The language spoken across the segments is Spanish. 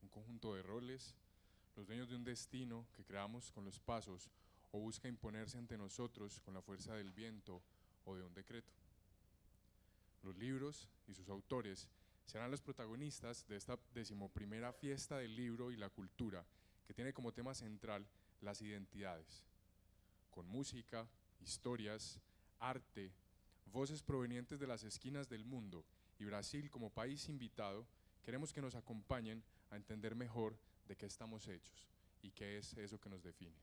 un conjunto de roles, los dueños de un destino que creamos con los pasos o busca imponerse ante nosotros con la fuerza del viento o de un decreto. Los libros y sus autores serán los protagonistas de esta 11ª Fiesta del Libro y la Cultura, que tiene como tema central las identidades, con música, historias, arte, voces provenientes de las esquinas del mundo y Brasil como país invitado. Queremos que nos acompañen a entender mejor de qué estamos hechos y qué es eso que nos define.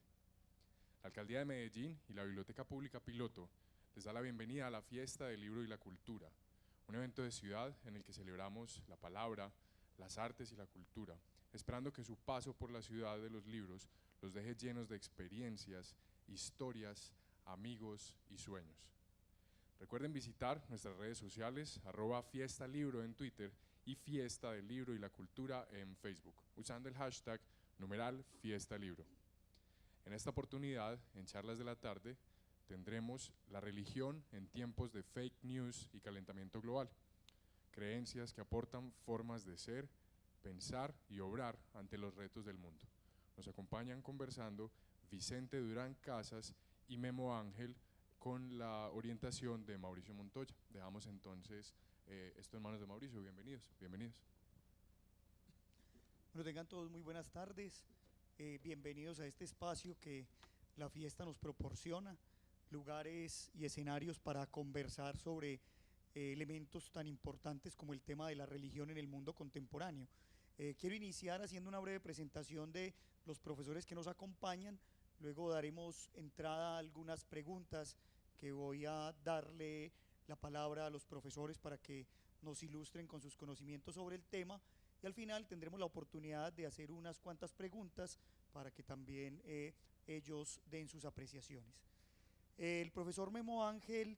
La Alcaldía de Medellín y la Biblioteca Pública Piloto les da la bienvenida a la Fiesta del Libro y la Cultura, un evento de ciudad en el que celebramos la palabra, las artes y la cultura, esperando que su paso por la ciudad de los libros los deje llenos de experiencias, historias, amigos y sueños. Recuerden visitar nuestras redes sociales, @fiestalibro en Twitter y Fiesta del Libro y la Cultura en Facebook, usando el hashtag #FiestaLibro. En esta oportunidad, en Charlas de la Tarde, tendremos la religión en tiempos de fake news y calentamiento global, creencias que aportan formas de ser, pensar y obrar ante los retos del mundo. Nos acompañan conversando Vicente Durán Casas y Memo Ángel, con la orientación de Mauricio Montoya. Dejamos entonces esto en manos de Mauricio. Bienvenidos, bienvenidos. Bueno, tengan todos muy buenas tardes, bienvenidos a este espacio que la fiesta nos proporciona, lugares y escenarios para conversar sobre elementos tan importantes como el tema de la religión en el mundo contemporáneo. Quiero iniciar haciendo una breve presentación de los profesores que nos acompañan, luego daremos entrada a algunas preguntas que voy a darle la palabra a los profesores para que nos ilustren con sus conocimientos sobre el tema, y al final tendremos la oportunidad de hacer unas cuantas preguntas para que también ellos den sus apreciaciones. El profesor Memo Ángel,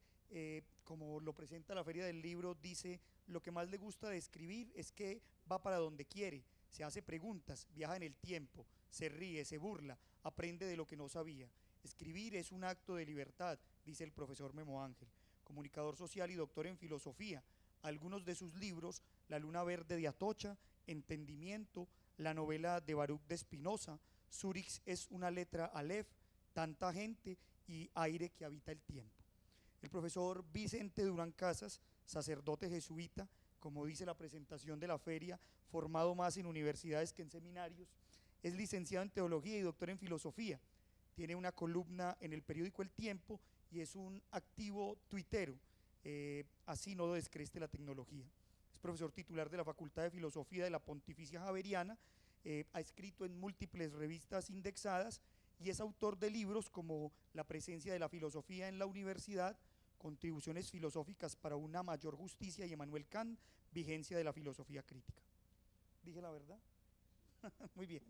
como lo presenta la Feria del Libro, dice: lo que más le gusta de escribir es que va para donde quiere, se hace preguntas, viaja en el tiempo, se ríe, se burla, aprende de lo que no sabía. Escribir es un acto de libertad, dice el profesor Memo Ángel, comunicador social y doctor en filosofía. Algunos de sus libros: La Luna Verde de Atocha, Entendimiento, la novela de Baruch de Spinoza, Zurich es una letra Aleph, Tanta gente y Aire que habita el tiempo. El profesor Vicente Durán Casas, sacerdote jesuita, como dice la presentación de la feria, formado más en universidades que en seminarios, es licenciado en teología y doctor en filosofía. Tiene una columna en el periódico El Tiempo y es un activo tuitero. Así no descreste la tecnología. Es profesor titular de la Facultad de Filosofía de la Pontificia Javeriana, ha escrito en múltiples revistas indexadas y es autor de libros como La presencia de la filosofía en la universidad, Contribuciones filosóficas para una mayor justicia y Emmanuel Kant, Vigencia de la filosofía crítica. ¿Dije la verdad? Muy bien.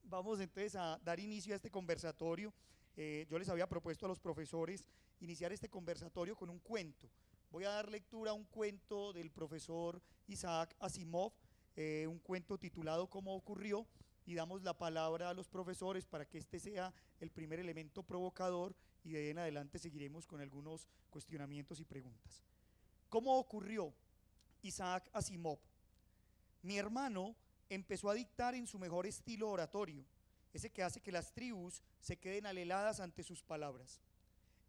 Vamos entonces a dar inicio a este conversatorio. Yo les había propuesto a los profesores iniciar este conversatorio con un cuento. Voy a dar lectura a un cuento del profesor Isaac Asimov, un cuento titulado ¿Cómo ocurrió?, y damos la palabra a los profesores para que este sea el primer elemento provocador y de ahí en adelante seguiremos con algunos cuestionamientos y preguntas. ¿Cómo ocurrió? Isaac Asimov. Mi hermano empezó a dictar en su mejor estilo oratorio, ese que hace que las tribus se queden aleladas ante sus palabras.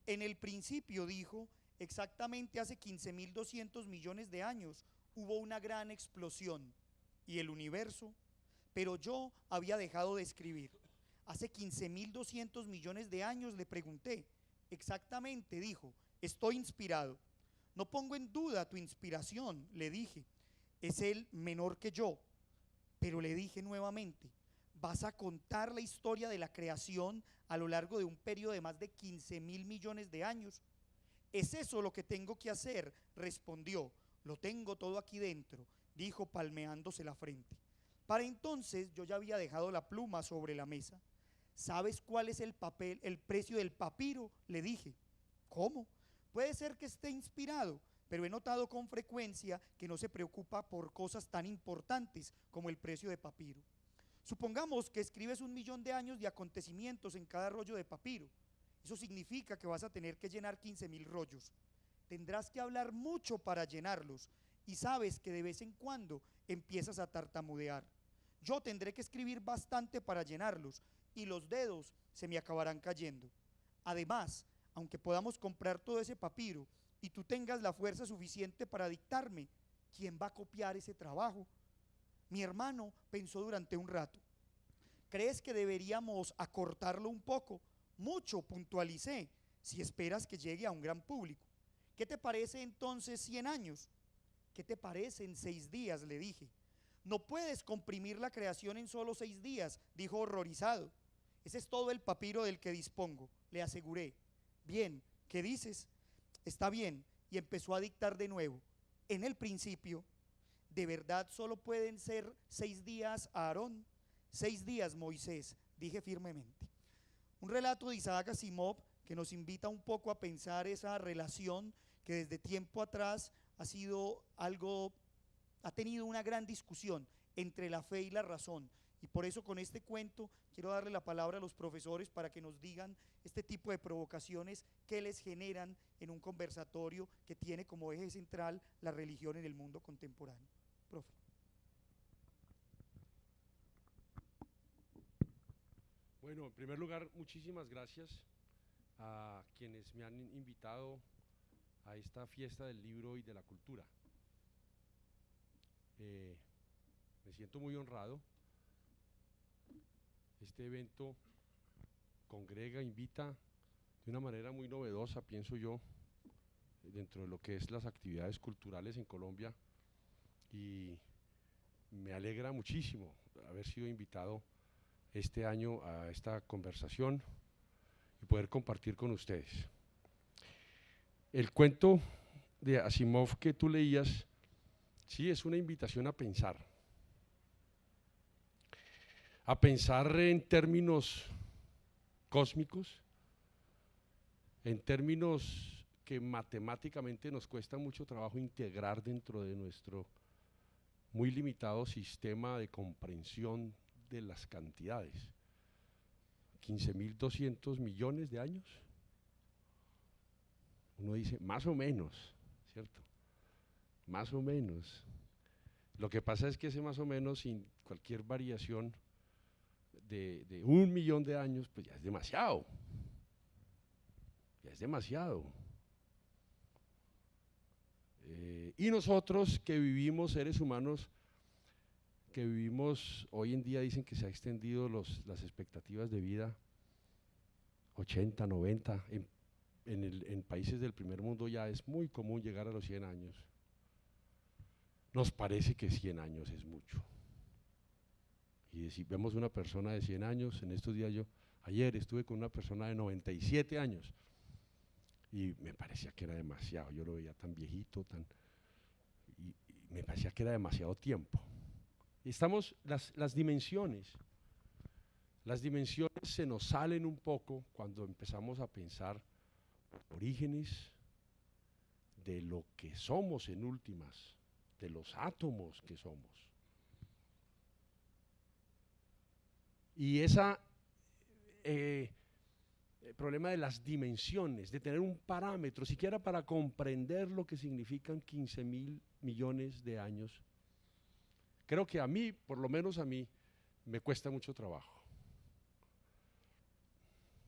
En el principio, dijo, exactamente hace 15.200 millones de años hubo una gran explosión y el universo, pero yo había dejado de escribir. Hace 15.200 millones de años, le pregunté. Exactamente, dijo, estoy inspirado. No pongo en duda tu inspiración, le dije. Es él menor que yo. Pero le dije nuevamente: ¿vas a contar la historia de la creación a lo largo de un periodo de más de 15.000 millones de años? Es eso lo que tengo que hacer, respondió. Lo tengo todo aquí dentro, dijo palmeándose la frente. Para entonces yo ya había dejado la pluma sobre la mesa. ¿Sabes cuál es el precio del papiro?, le dije. ¿Cómo? Puede ser que esté inspirado, pero he notado con frecuencia que no se preocupa por cosas tan importantes como el precio de papiro. Supongamos que escribes 1.000.000 de años de acontecimientos en cada rollo de papiro. Eso significa que vas a tener que llenar 15.000 rollos. Tendrás que hablar mucho para llenarlos y sabes que de vez en cuando empiezas a tartamudear. Yo tendré que escribir bastante para llenarlos y los dedos se me acabarán cayendo. Además, aunque podamos comprar todo ese papiro y tú tengas la fuerza suficiente para dictarme, ¿quién va a copiar ese trabajo? Mi hermano pensó durante un rato. ¿Crees que deberíamos acortarlo un poco? Mucho, puntualicé, si esperas que llegue a un gran público. ¿Qué te parece entonces 100 años? ¿Qué te parecen 6 días?, le dije. No puedes comprimir la creación en solo 6 días, dijo horrorizado. Ese es todo el papiro del que dispongo, le aseguré. Bien, ¿qué dices? Está bien, y empezó a dictar de nuevo. En el principio, ¿de verdad solo pueden ser 6 días, Aarón? 6 días, Moisés, dije firmemente. Un relato de Isaac Asimov que nos invita un poco a pensar esa relación que desde tiempo atrás ha tenido una gran discusión entre la fe y la razón. Y por eso con este cuento quiero darle la palabra a los profesores para que nos digan este tipo de provocaciones que les generan en un conversatorio que tiene como eje central la religión en el mundo contemporáneo. Profe. Bueno, en primer lugar, muchísimas gracias a quienes me han invitado a esta fiesta del libro y de la cultura. Me siento muy honrado. Este evento congrega, invita de una manera muy novedosa, pienso yo, dentro de lo que es las actividades culturales en Colombia, y me alegra muchísimo haber sido invitado este año a esta conversación y poder compartir con ustedes. El cuento de Asimov que tú leías, sí, es una invitación a pensar en términos cósmicos, en términos que matemáticamente nos cuesta mucho trabajo integrar dentro de nuestro muy limitado sistema de comprensión de las cantidades. 15.200 millones de años. Uno dice, más o menos, ¿cierto? Más o menos. Lo que pasa es que ese más o menos, sin cualquier variación de 1 millón de años, pues ya es demasiado. Ya es demasiado. Y nosotros que vivimos, seres humanos, que vivimos, hoy en día dicen que se ha extendido las expectativas de vida 80, 90, en países del primer mundo ya es muy común llegar a los 100 años. Nos parece que 100 años es mucho. Y si vemos una persona de 100 años, en estos días ayer estuve con una persona de 97 años y me parecía que era demasiado, yo lo veía tan viejito, y me parecía que era demasiado tiempo. Estamos, las dimensiones se nos salen un poco cuando empezamos a pensar orígenes de lo que somos en últimas, de los átomos que somos. Y el problema de las dimensiones, de tener un parámetro, siquiera para comprender lo que significan 15.000 millones de años, creo que a mí, por lo menos a mí, me cuesta mucho trabajo.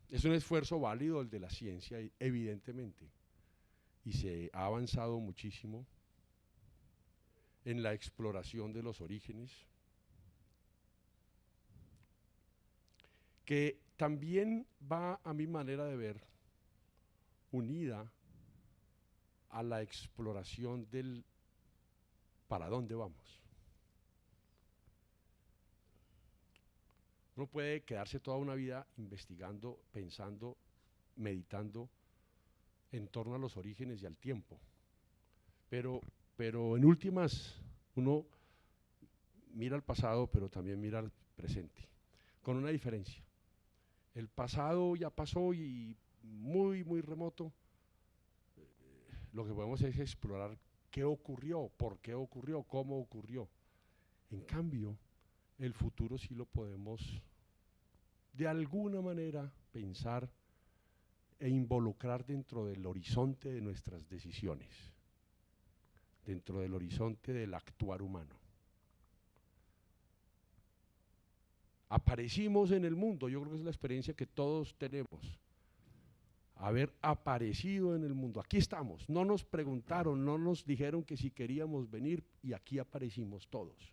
Es un esfuerzo válido el de la ciencia, evidentemente, y se ha avanzado muchísimo en la exploración de los orígenes, que también va, a mi manera de ver, unida a la exploración del para dónde vamos. Uno puede quedarse toda una vida investigando, pensando, meditando en torno a los orígenes y al tiempo, pero en últimas uno mira al pasado, pero también mira al presente, con una diferencia. El pasado ya pasó y muy, muy remoto, lo que podemos es explorar qué ocurrió, por qué ocurrió, cómo ocurrió. En cambio, el futuro sí lo podemos de alguna manera pensar e involucrar dentro del horizonte de nuestras decisiones, dentro del horizonte del actuar humano. Aparecimos en el mundo, yo creo que es la experiencia que todos tenemos. Haber aparecido en el mundo. Aquí estamos, no nos preguntaron, no nos dijeron que si queríamos venir y aquí aparecimos todos.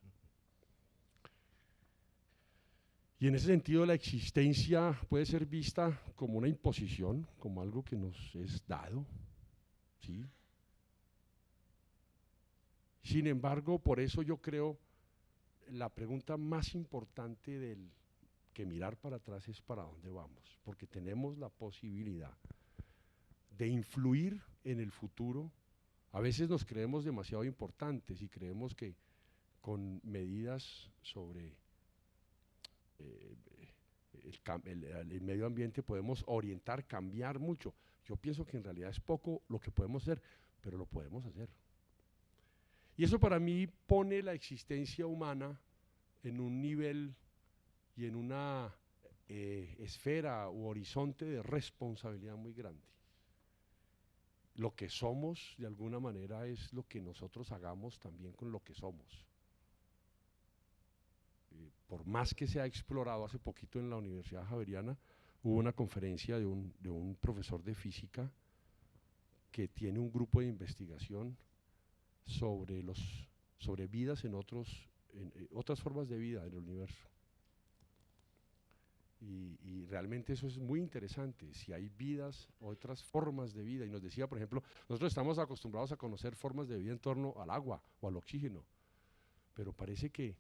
Y en ese sentido la existencia puede ser vista como una imposición, como algo que nos es dado, ¿sí? Sin embargo, por eso yo creo la pregunta más importante que mirar para atrás es para dónde vamos, porque tenemos la posibilidad de influir en el futuro. A veces nos creemos demasiado importantes y creemos que con medidas sobre el medio ambiente podemos orientar, cambiar mucho. Yo pienso que en realidad es poco lo que podemos hacer, pero lo podemos hacer. Y eso para mí pone la existencia humana en un nivel y en una esfera u horizonte de responsabilidad muy grande. Lo que somos, de alguna manera, es lo que nosotros hagamos también con lo que somos. Por más que se ha explorado, hace poquito en la Universidad Javeriana hubo una conferencia de un profesor de física que tiene un grupo de investigación sobre vidas en otras formas de vida en el universo. Y realmente eso es muy interesante, si hay vidas, otras formas de vida. Y nos decía, por ejemplo, nosotros estamos acostumbrados a conocer formas de vida en torno al agua o al oxígeno, pero parece que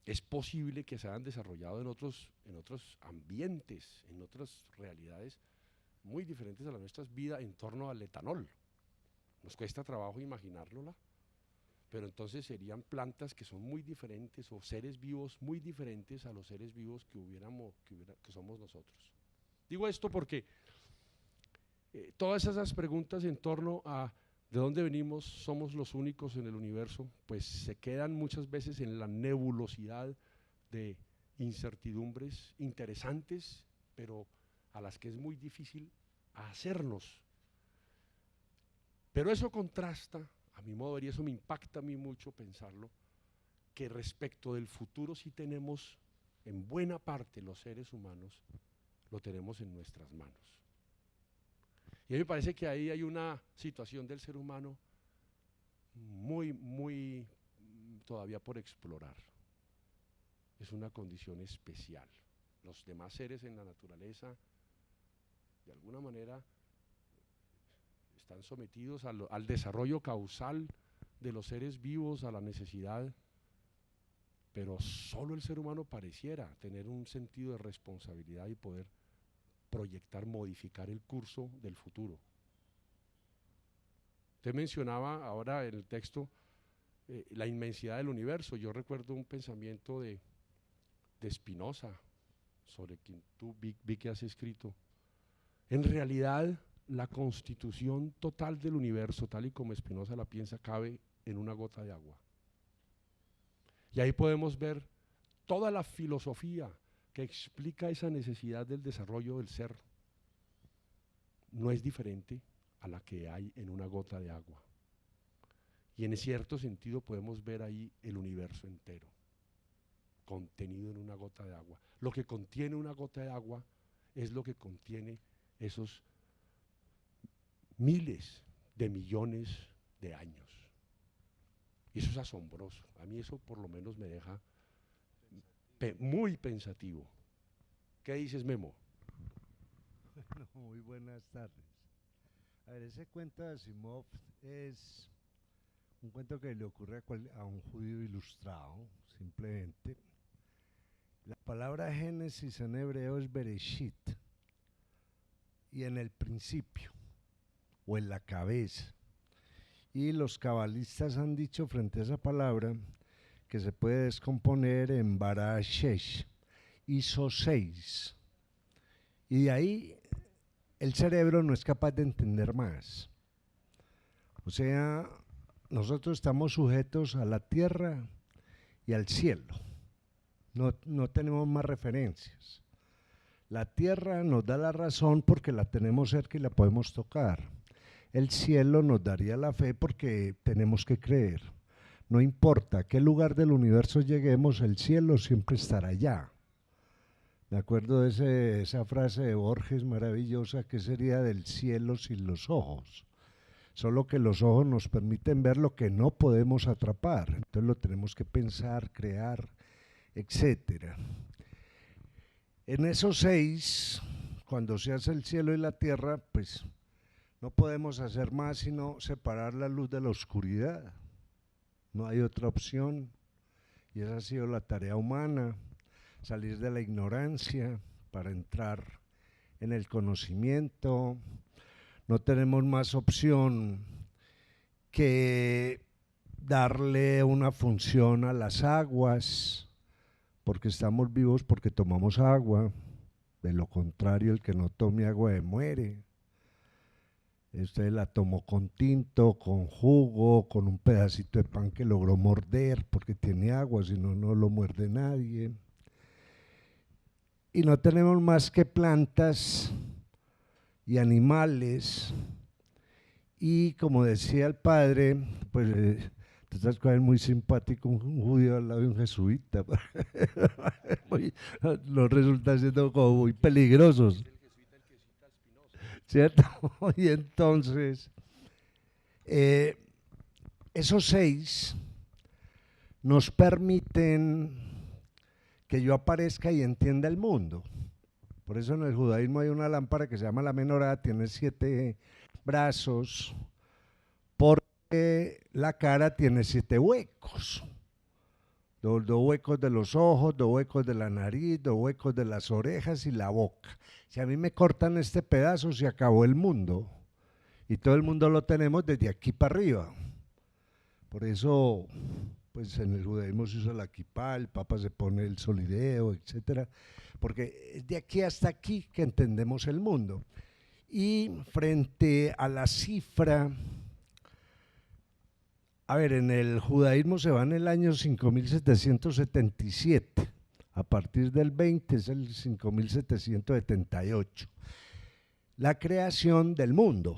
es posible que se hayan desarrollado en otros ambientes, en otras realidades muy diferentes a las nuestras, vida en torno al etanol. Nos cuesta trabajo imaginárnosla, pero entonces serían plantas que son muy diferentes o seres vivos muy diferentes a los seres vivos que somos nosotros. Digo esto porque todas esas preguntas en torno a de dónde venimos, somos los únicos en el universo, pues se quedan muchas veces en la nebulosidad de incertidumbres interesantes, pero a las que es muy difícil hacernos. Pero eso contrasta, a mi modo de ver, y eso me impacta a mí mucho pensarlo, que respecto del futuro sí tenemos, en buena parte los seres humanos, lo tenemos en nuestras manos. Y a mí me parece que ahí hay una situación del ser humano muy todavía por explorar. Es una condición especial. Los demás seres en la naturaleza, de alguna manera, están sometidos al desarrollo causal de los seres vivos, a la necesidad, pero solo el ser humano pareciera tener un sentido de responsabilidad y poder proyectar, modificar el curso del futuro. Usted mencionaba ahora en el texto la inmensidad del universo. Yo recuerdo un pensamiento de Spinoza, sobre quien tú vi que has escrito. En realidad, la constitución total del universo, tal y como Spinoza la piensa, cabe en una gota de agua. Y ahí podemos ver toda la filosofía que explica esa necesidad del desarrollo del ser. No es diferente a la que hay en una gota de agua. Y en cierto sentido podemos ver ahí el universo entero, contenido en una gota de agua. Lo que contiene una gota de agua es lo que contiene esos miles de millones de años. Y eso es asombroso. A mí eso por lo menos me deja muy pensativo. ¿Qué dices, Memo? Bueno, muy buenas tardes. A ver, ese cuento de Asimov es un cuento que le ocurre a un judío ilustrado, simplemente. La palabra Génesis en hebreo es Bereshit, y en el principio, o en la cabeza. Y los cabalistas han dicho frente a esa palabra que se puede descomponer en Bara Shesh, hizo 6. Y de ahí el cerebro no es capaz de entender más. O sea, nosotros estamos sujetos a la tierra y al cielo. No tenemos más referencias. La tierra nos da la razón porque la tenemos cerca y la podemos tocar. El cielo nos daría la fe porque tenemos que creer. No importa a qué lugar del universo lleguemos, el cielo siempre estará allá. Me acuerdo de esa frase de Borges maravillosa, que sería del cielo sin los ojos. Solo que los ojos nos permiten ver lo que no podemos atrapar. Entonces lo tenemos que pensar, crear, etc. En esos 6, cuando se hace el cielo y la tierra, pues no podemos hacer más sino separar la luz de la oscuridad. No hay otra opción. Y esa ha sido la tarea humana, salir de la ignorancia para entrar en el conocimiento. No tenemos más opción que darle una función a las aguas, porque estamos vivos porque tomamos agua. De lo contrario, el que no tome agua muere. Usted la tomó con tinto, con jugo, con un pedacito de pan que logró morder porque tiene agua, si no, no lo muerde nadie. Y no tenemos más que plantas y animales, y como decía el padre, pues tú sabes que es muy simpático un judío al lado de un jesuita, no resulta siendo como muy peligrosos, ¿cierto? Y entonces, esos 6 nos permiten que yo aparezca y entienda el mundo. Por eso en el judaísmo hay una lámpara que se llama la menorá, tiene 7 brazos, porque la cara tiene 7 huecos. 2 huecos de los ojos, 2 huecos de la nariz, 2 huecos de las orejas y la boca. Si a mí me cortan este pedazo, se acabó el mundo. Y todo el mundo lo tenemos desde aquí para arriba. Por eso, pues en el judaísmo se usa la kipá, el papa se pone el solideo, etcétera, porque es de aquí hasta aquí que entendemos el mundo. Y frente a la cifra, a ver, en el judaísmo se va en el año 5777, a partir del 20 es el 5778, la creación del mundo.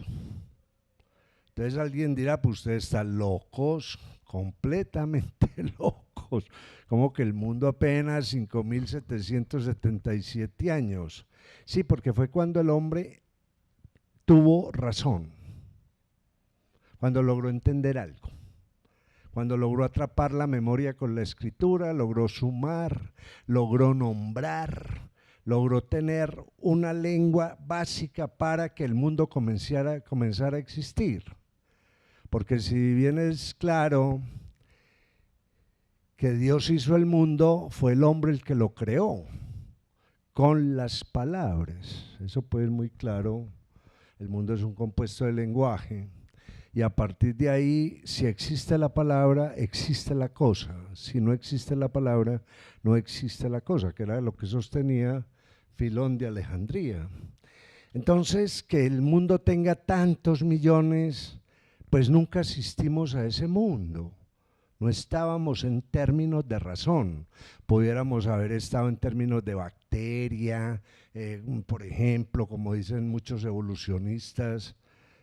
Entonces alguien dirá, pues ustedes están locos, completamente locos, como que el mundo apenas 5.777 años. Sí, porque fue cuando el hombre tuvo razón, cuando logró entender algo, cuando logró atrapar la memoria con la escritura, logró sumar, logró nombrar, logró tener una lengua básica para que el mundo comenzara a existir. Porque si bien es claro que Dios hizo el mundo, fue el hombre el que lo creó, con las palabras. Eso puede ser muy claro, el mundo es un compuesto de lenguaje, y a partir de ahí, si existe la palabra, existe la cosa. Si no existe la palabra, no existe la cosa, que era lo que sostenía Filón de Alejandría. Entonces, que el mundo tenga tantos millones, pues nunca asistimos a ese mundo. No estábamos en términos de razón, pudiéramos haber estado en términos de bacteria, por ejemplo, como dicen muchos evolucionistas,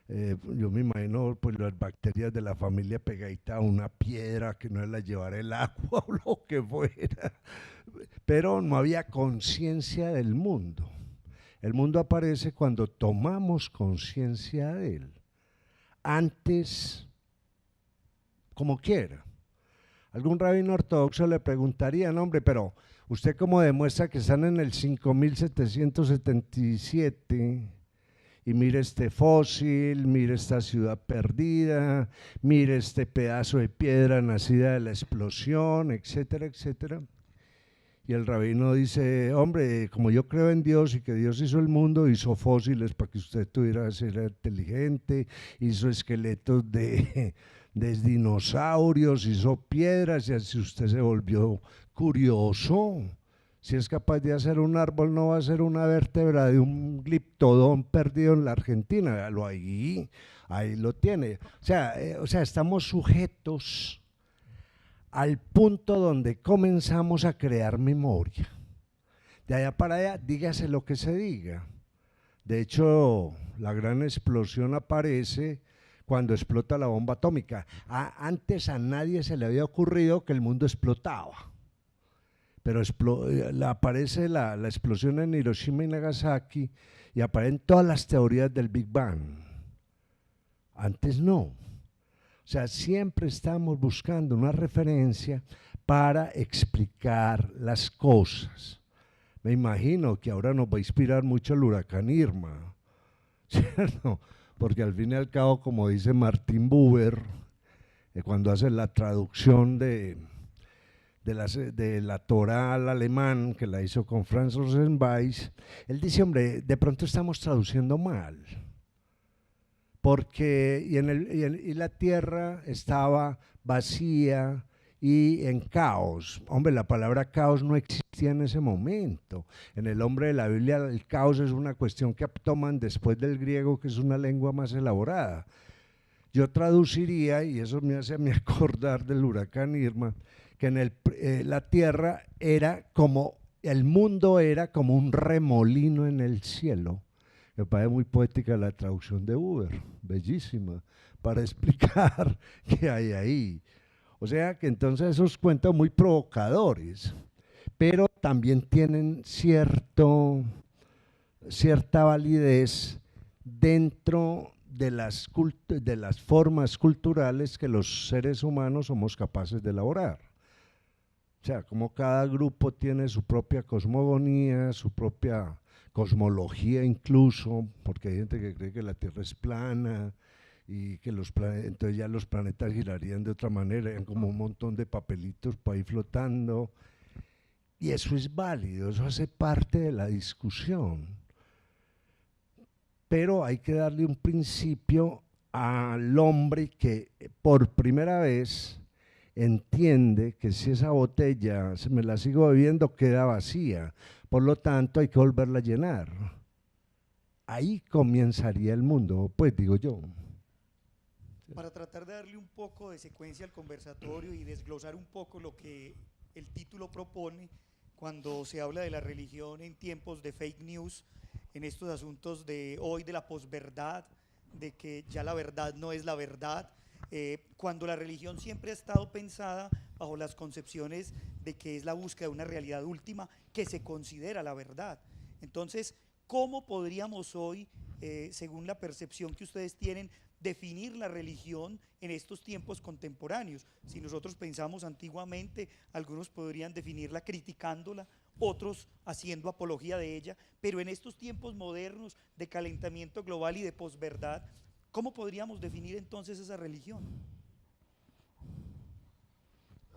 yo me imagino pues las bacterias de la familia pegadita a una piedra que no la llevara el agua o lo que fuera, pero no había conciencia del mundo. El mundo aparece cuando tomamos conciencia de él. Antes, como quiera. Algún rabino ortodoxo le preguntaría, no, hombre, pero ¿usted cómo demuestra que están en el 5777? Y mire este fósil, mire esta ciudad perdida, mire este pedazo de piedra nacida de la explosión, etcétera, etcétera. Y el rabino dice, hombre, como yo creo en Dios y que Dios hizo el mundo, hizo fósiles para que usted tuviera ser inteligente, hizo esqueletos de dinosaurios, hizo piedras y así usted se volvió curioso. Si es capaz de hacer un árbol, no va a ser una vértebra de un gliptodón perdido en la Argentina. Véalo ahí lo tiene. O sea, estamos sujetos al punto donde comenzamos a crear memoria. De allá para allá, dígase lo que se diga. De hecho, la gran explosión aparece cuando explota la bomba atómica. Antes a nadie se le había ocurrido que el mundo explotaba. Pero aparece la explosión en Hiroshima y Nagasaki y aparecen todas las teorías del Big Bang. Antes no. O sea, siempre estamos buscando una referencia para explicar las cosas. Me imagino que ahora nos va a inspirar mucho el huracán Irma, ¿cierto? Porque al fin y al cabo, como dice Martin Buber, cuando hace la traducción de la Torá al alemán, que la hizo con Franz Rosenweiss, él dice, hombre, de pronto estamos traduciendo mal, porque y la tierra estaba vacía y en caos. Hombre, la palabra caos no existía en ese momento. En el hombre de la Biblia el caos es una cuestión que toman después del griego, que es una lengua más elaborada. Yo traduciría, y eso me hace acordar del huracán Irma, que la tierra era como, el mundo era como un remolino en el cielo. Me parece muy poética la traducción de Uber, bellísima, para explicar qué hay ahí. O sea que entonces esos cuentos muy provocadores, pero también tienen cierta validez dentro de las formas culturales que los seres humanos somos capaces de elaborar. O sea, como cada grupo tiene su propia cosmogonía, su propia cosmología incluso, porque hay gente que cree que la Tierra es plana y que entonces ya los planetas girarían de otra manera, eran como un montón de papelitos por ahí flotando, y eso es válido, eso hace parte de la discusión. Pero hay que darle un principio al hombre que por primera vez entiende que si esa botella me la sigo bebiendo queda vacía, por lo tanto hay que volverla a llenar. Ahí comenzaría el mundo, pues digo yo. Para tratar de darle un poco de secuencia al conversatorio y desglosar un poco lo que el título propone cuando se habla de la religión en tiempos de fake news, en estos asuntos de hoy de la posverdad, de que ya la verdad no es la verdad, cuando la religión siempre ha estado pensada bajo las concepciones de que es la búsqueda de una realidad última que se considera la verdad. Entonces, ¿cómo podríamos hoy, según la percepción que ustedes tienen, definir la religión en estos tiempos contemporáneos? Si nosotros pensamos antiguamente, algunos podrían definirla criticándola, otros haciendo apología de ella, pero en estos tiempos modernos de calentamiento global y de posverdad, ¿cómo podríamos definir entonces esa religión?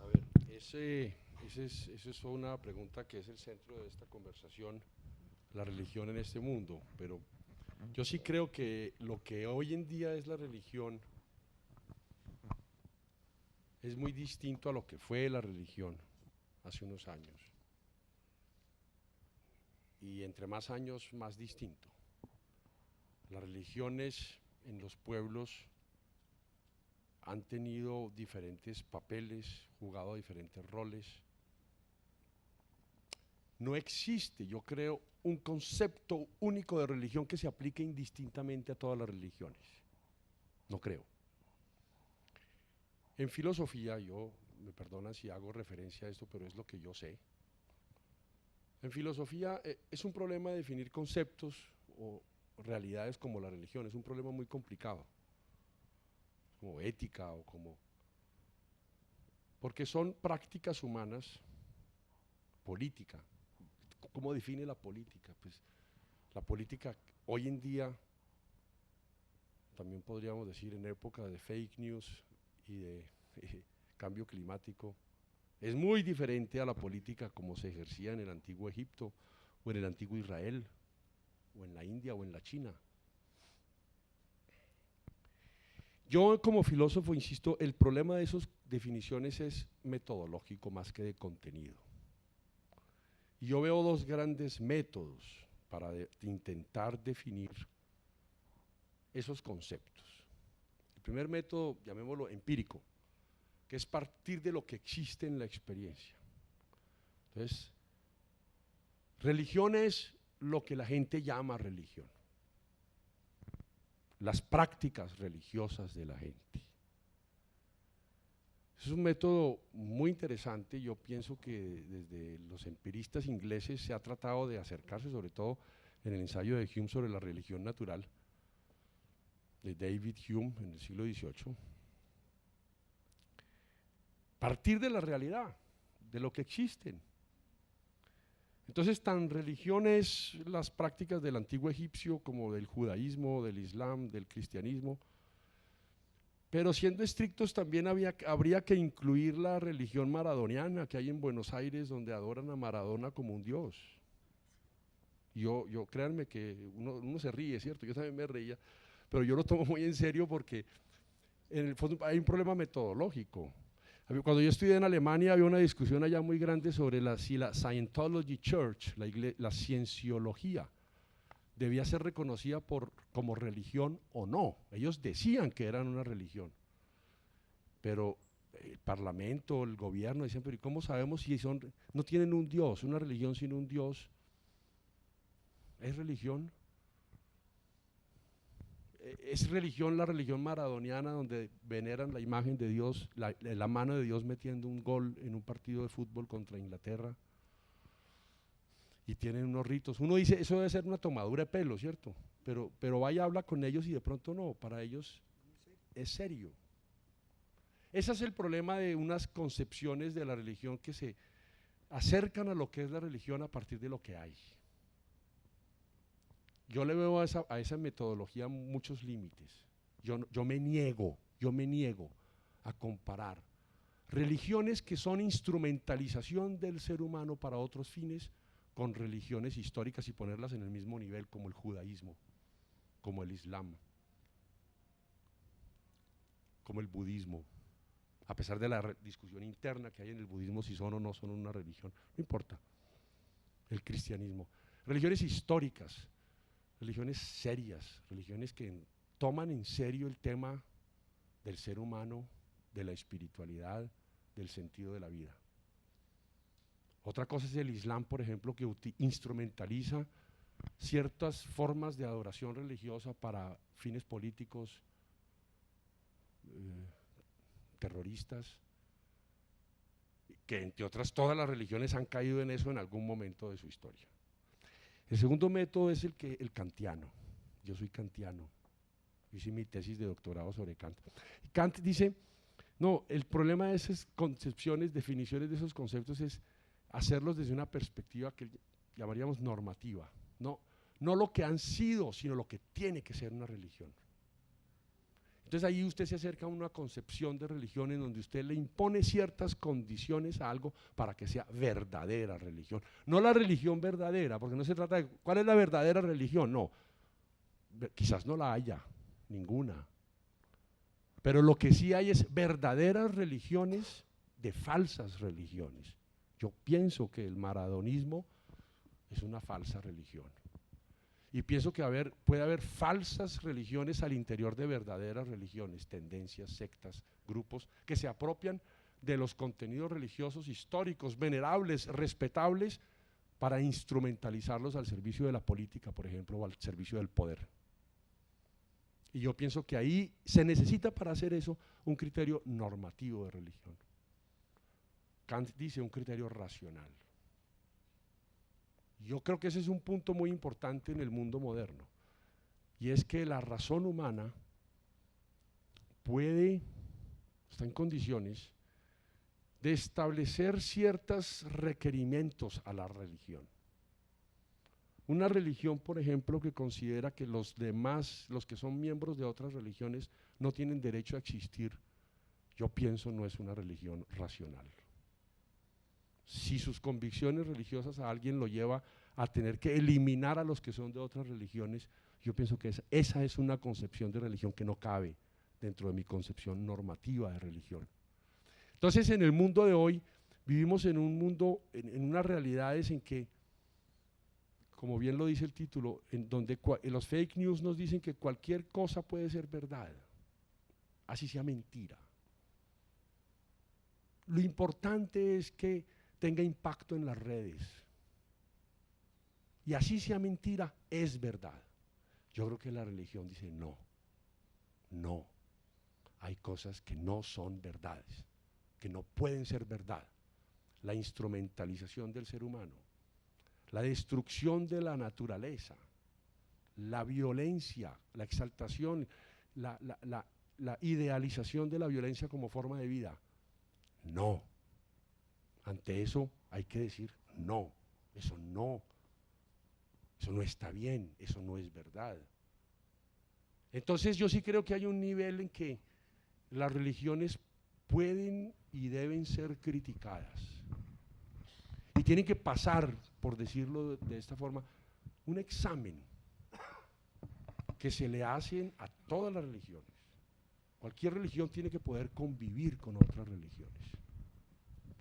A ver, esa es una pregunta que es el centro de esta conversación, la religión en este mundo, pero yo sí creo que lo que hoy en día es la religión es muy distinto a lo que fue la religión hace unos años. Y entre más años, más distinto. Las religiones en los pueblos han tenido diferentes papeles, jugado diferentes roles. No existe, yo creo, un concepto único de religión que se aplique indistintamente a todas las religiones. No creo. En filosofía, me perdonan si hago referencia a esto, pero es lo que yo sé. En filosofía es un problema definir conceptos o realidades como la religión, es un problema muy complicado, como ética o porque son prácticas humanas, política. ¿Cómo define la política? Pues la política hoy en día, también podríamos decir en época de fake news y de cambio climático, es muy diferente a la política como se ejercía en el antiguo Egipto o en el antiguo Israel o en la India o en la China. Yo como filósofo insisto, el problema de esas definiciones es metodológico más que de contenido. Y yo veo dos grandes métodos para intentar definir esos conceptos. El primer método, llamémoslo empírico, que es partir de lo que existe en la experiencia. Entonces, religión es lo que la gente llama religión. las prácticas religiosas de la gente. Es un método muy interesante. Yo pienso que desde los empiristas ingleses se ha tratado de acercarse, sobre todo en el ensayo de Hume sobre la religión natural, de David Hume en el siglo XVIII, partir de la realidad, de lo que existen. Entonces, tan religiones las prácticas del antiguo egipcio como del judaísmo, del islam, del cristianismo, pero siendo estrictos también habría que incluir la religión maradoniana que hay en Buenos Aires, donde adoran a Maradona como un dios. Yo créanme que uno se ríe, ¿cierto? Yo también me reía, pero yo lo tomo muy en serio porque en el fondo hay un problema metodológico. Cuando yo estudié en Alemania había una discusión allá muy grande sobre si la Scientology Church, la cienciología, debía ser reconocida como religión o no. Ellos decían que eran una religión, pero el parlamento, el gobierno decían, pero ¿y cómo sabemos si no tienen un Dios? Una religión sin un Dios ¿es religión? ¿Es religión la religión maradoniana donde veneran la imagen de Dios, la mano de Dios metiendo un gol en un partido de fútbol contra Inglaterra? Y tienen unos ritos. Uno dice, eso debe ser una tomadura de pelo, ¿cierto? Pero vaya, habla con ellos y de pronto no, para ellos es serio. Ese es el problema de unas concepciones de la religión que se acercan a lo que es la religión a partir de lo que hay. Yo le veo a esa metodología muchos límites. Yo me niego a comparar religiones que son instrumentalización del ser humano para otros fines con religiones históricas y ponerlas en el mismo nivel, como el judaísmo, como el islam, como el budismo, a pesar de la discusión interna que hay en el budismo si son o no son una religión, no importa. El cristianismo, religiones históricas, religiones serias, religiones que toman en serio el tema del ser humano, de la espiritualidad, del sentido de la vida. Otra cosa es el Islam, por ejemplo, que instrumentaliza ciertas formas de adoración religiosa para fines políticos, terroristas, que entre otras todas las religiones han caído en eso en algún momento de su historia. El segundo método es el kantiano. Yo soy kantiano. Hice mi tesis de doctorado sobre Kant. Kant dice, no, el problema de esas concepciones, definiciones de esos conceptos es hacerlos desde una perspectiva que llamaríamos normativa. No lo que han sido, sino lo que tiene que ser una religión. Entonces ahí usted se acerca a una concepción de religión en donde usted le impone ciertas condiciones a algo para que sea verdadera religión. No la religión verdadera, porque no se trata de cuál es la verdadera religión, no. Quizás no la haya, ninguna. Pero lo que sí hay es verdaderas religiones de falsas religiones. Yo pienso que el maradonismo es una falsa religión. Y pienso que puede haber falsas religiones al interior de verdaderas religiones, tendencias, sectas, grupos que se apropian de los contenidos religiosos históricos, venerables, respetables, para instrumentalizarlos al servicio de la política, por ejemplo, o al servicio del poder. Y yo pienso que ahí se necesita para hacer eso un criterio normativo de religión. Kant dice un criterio racional. Yo creo que ese es un punto muy importante en el mundo moderno, y es que la razón humana está en condiciones de establecer ciertos requerimientos a la religión. Una religión, por ejemplo, que considera que los demás, los que son miembros de otras religiones, no tienen derecho a existir, yo pienso no es una religión racional. Si sus convicciones religiosas a alguien lo lleva a tener que eliminar a los que son de otras religiones, yo pienso que esa es una concepción de religión que no cabe dentro de mi concepción normativa de religión. Entonces, en el mundo de hoy, vivimos en un mundo, en unas realidades en que, como bien lo dice el título, en donde los fake news nos dicen que cualquier cosa puede ser verdad, así sea mentira. Lo importante es que tenga impacto en las redes. Y así sea mentira, es verdad. Yo creo que la religión dice no, No, hay cosas que no son verdades, que no pueden ser verdad. La instrumentalización del ser humano, la destrucción de la naturaleza, la violencia, la exaltación, la idealización de la violencia como forma de vida. No. Ante eso hay que decir no, eso no está bien, eso no es verdad. Entonces yo sí creo que hay un nivel en que las religiones pueden y deben ser criticadas. Y tienen que pasar, por decirlo de esta forma, un examen que se le hacen a todas las religiones. Cualquier religión tiene que poder convivir con otras religiones.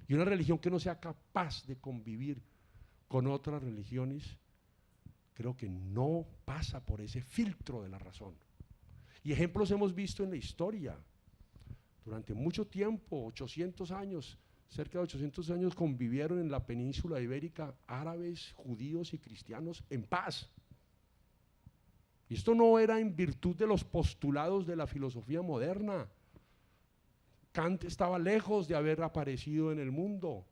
Y una religión que no sea capaz de convivir con otras religiones, creo que no pasa por ese filtro de la razón. Y ejemplos hemos visto en la historia. Durante mucho tiempo, 800 años, cerca de 800 años convivieron en la península ibérica árabes, judíos y cristianos en paz. Y esto no era en virtud de los postulados de la filosofía moderna. Kant estaba lejos de haber aparecido en el mundo.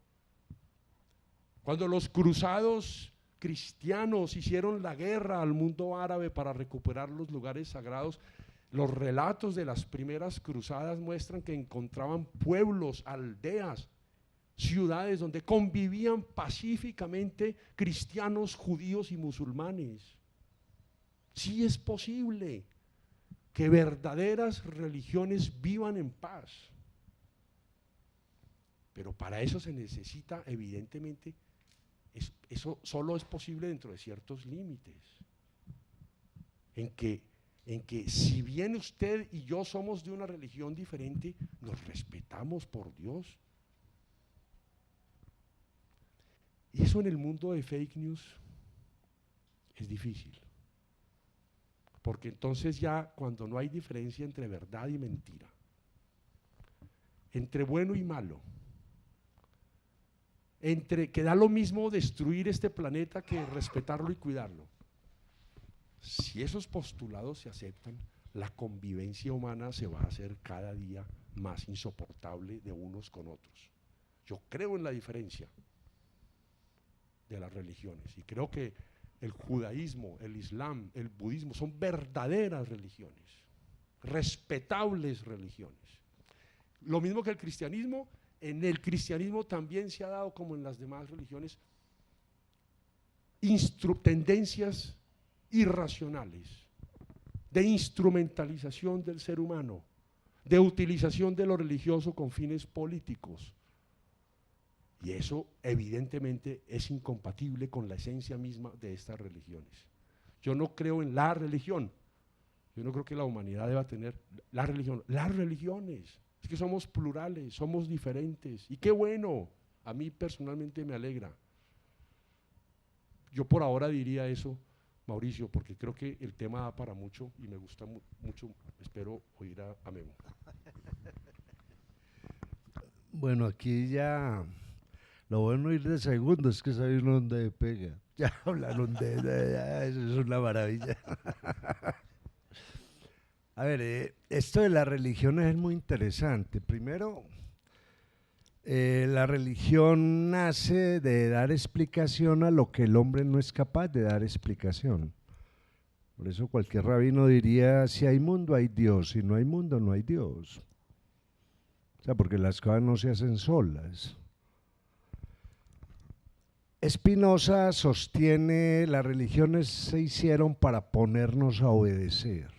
Cuando los cruzados cristianos hicieron la guerra al mundo árabe para recuperar los lugares sagrados, los relatos de las primeras cruzadas muestran que encontraban pueblos, aldeas, ciudades donde convivían pacíficamente cristianos, judíos y musulmanes. Sí es posible que verdaderas religiones vivan en paz. Pero para eso se necesita, evidentemente, eso solo es posible dentro de ciertos límites. En que si bien usted y yo somos de una religión diferente, nos respetamos por Dios. Y eso en el mundo de fake news es difícil. Porque entonces ya cuando no hay diferencia entre verdad y mentira, entre bueno y malo, entre que da lo mismo destruir este planeta que respetarlo y cuidarlo. Si esos postulados se aceptan, la convivencia humana se va a hacer cada día más insoportable de unos con otros. Yo creo en la diferencia de las religiones y creo que el judaísmo, el islam, el budismo son verdaderas religiones, respetables religiones. Lo mismo que el cristianismo. En el cristianismo también se ha dado, como en las demás religiones, tendencias irracionales de instrumentalización del ser humano, de utilización de lo religioso con fines políticos. Y eso evidentemente es incompatible con la esencia misma de estas religiones. Yo no creo en la religión, yo no creo que la humanidad deba tener la religión, las religiones. Es que somos plurales, somos diferentes, y qué bueno, a mí personalmente me alegra. Yo por ahora diría eso, Mauricio, porque creo que el tema da para mucho y me gusta mucho, espero oír a Memo. Bueno, aquí ya, lo bueno ir de segundo es que saben dónde pega. Ya hablaron ya, eso es una maravilla. A ver, esto de las religiones es muy interesante. Primero, la religión nace de dar explicación a lo que el hombre no es capaz de dar explicación. Por eso cualquier rabino diría, si hay mundo hay Dios, si no hay mundo no hay Dios. O sea, porque las cosas no se hacen solas. Spinoza sostiene, las religiones se hicieron para ponernos a obedecer.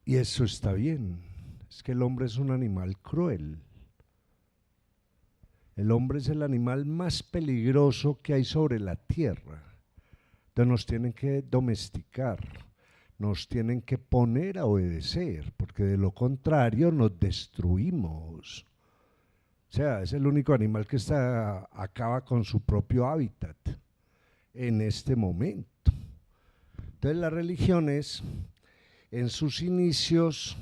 Y eso está bien, es que el hombre es un animal cruel. El hombre es el animal más peligroso que hay sobre la tierra. Entonces nos tienen que domesticar, nos tienen que poner a obedecer, porque de lo contrario nos destruimos. O sea, es el único animal que acaba con su propio hábitat en este momento. Entonces las religiones en sus inicios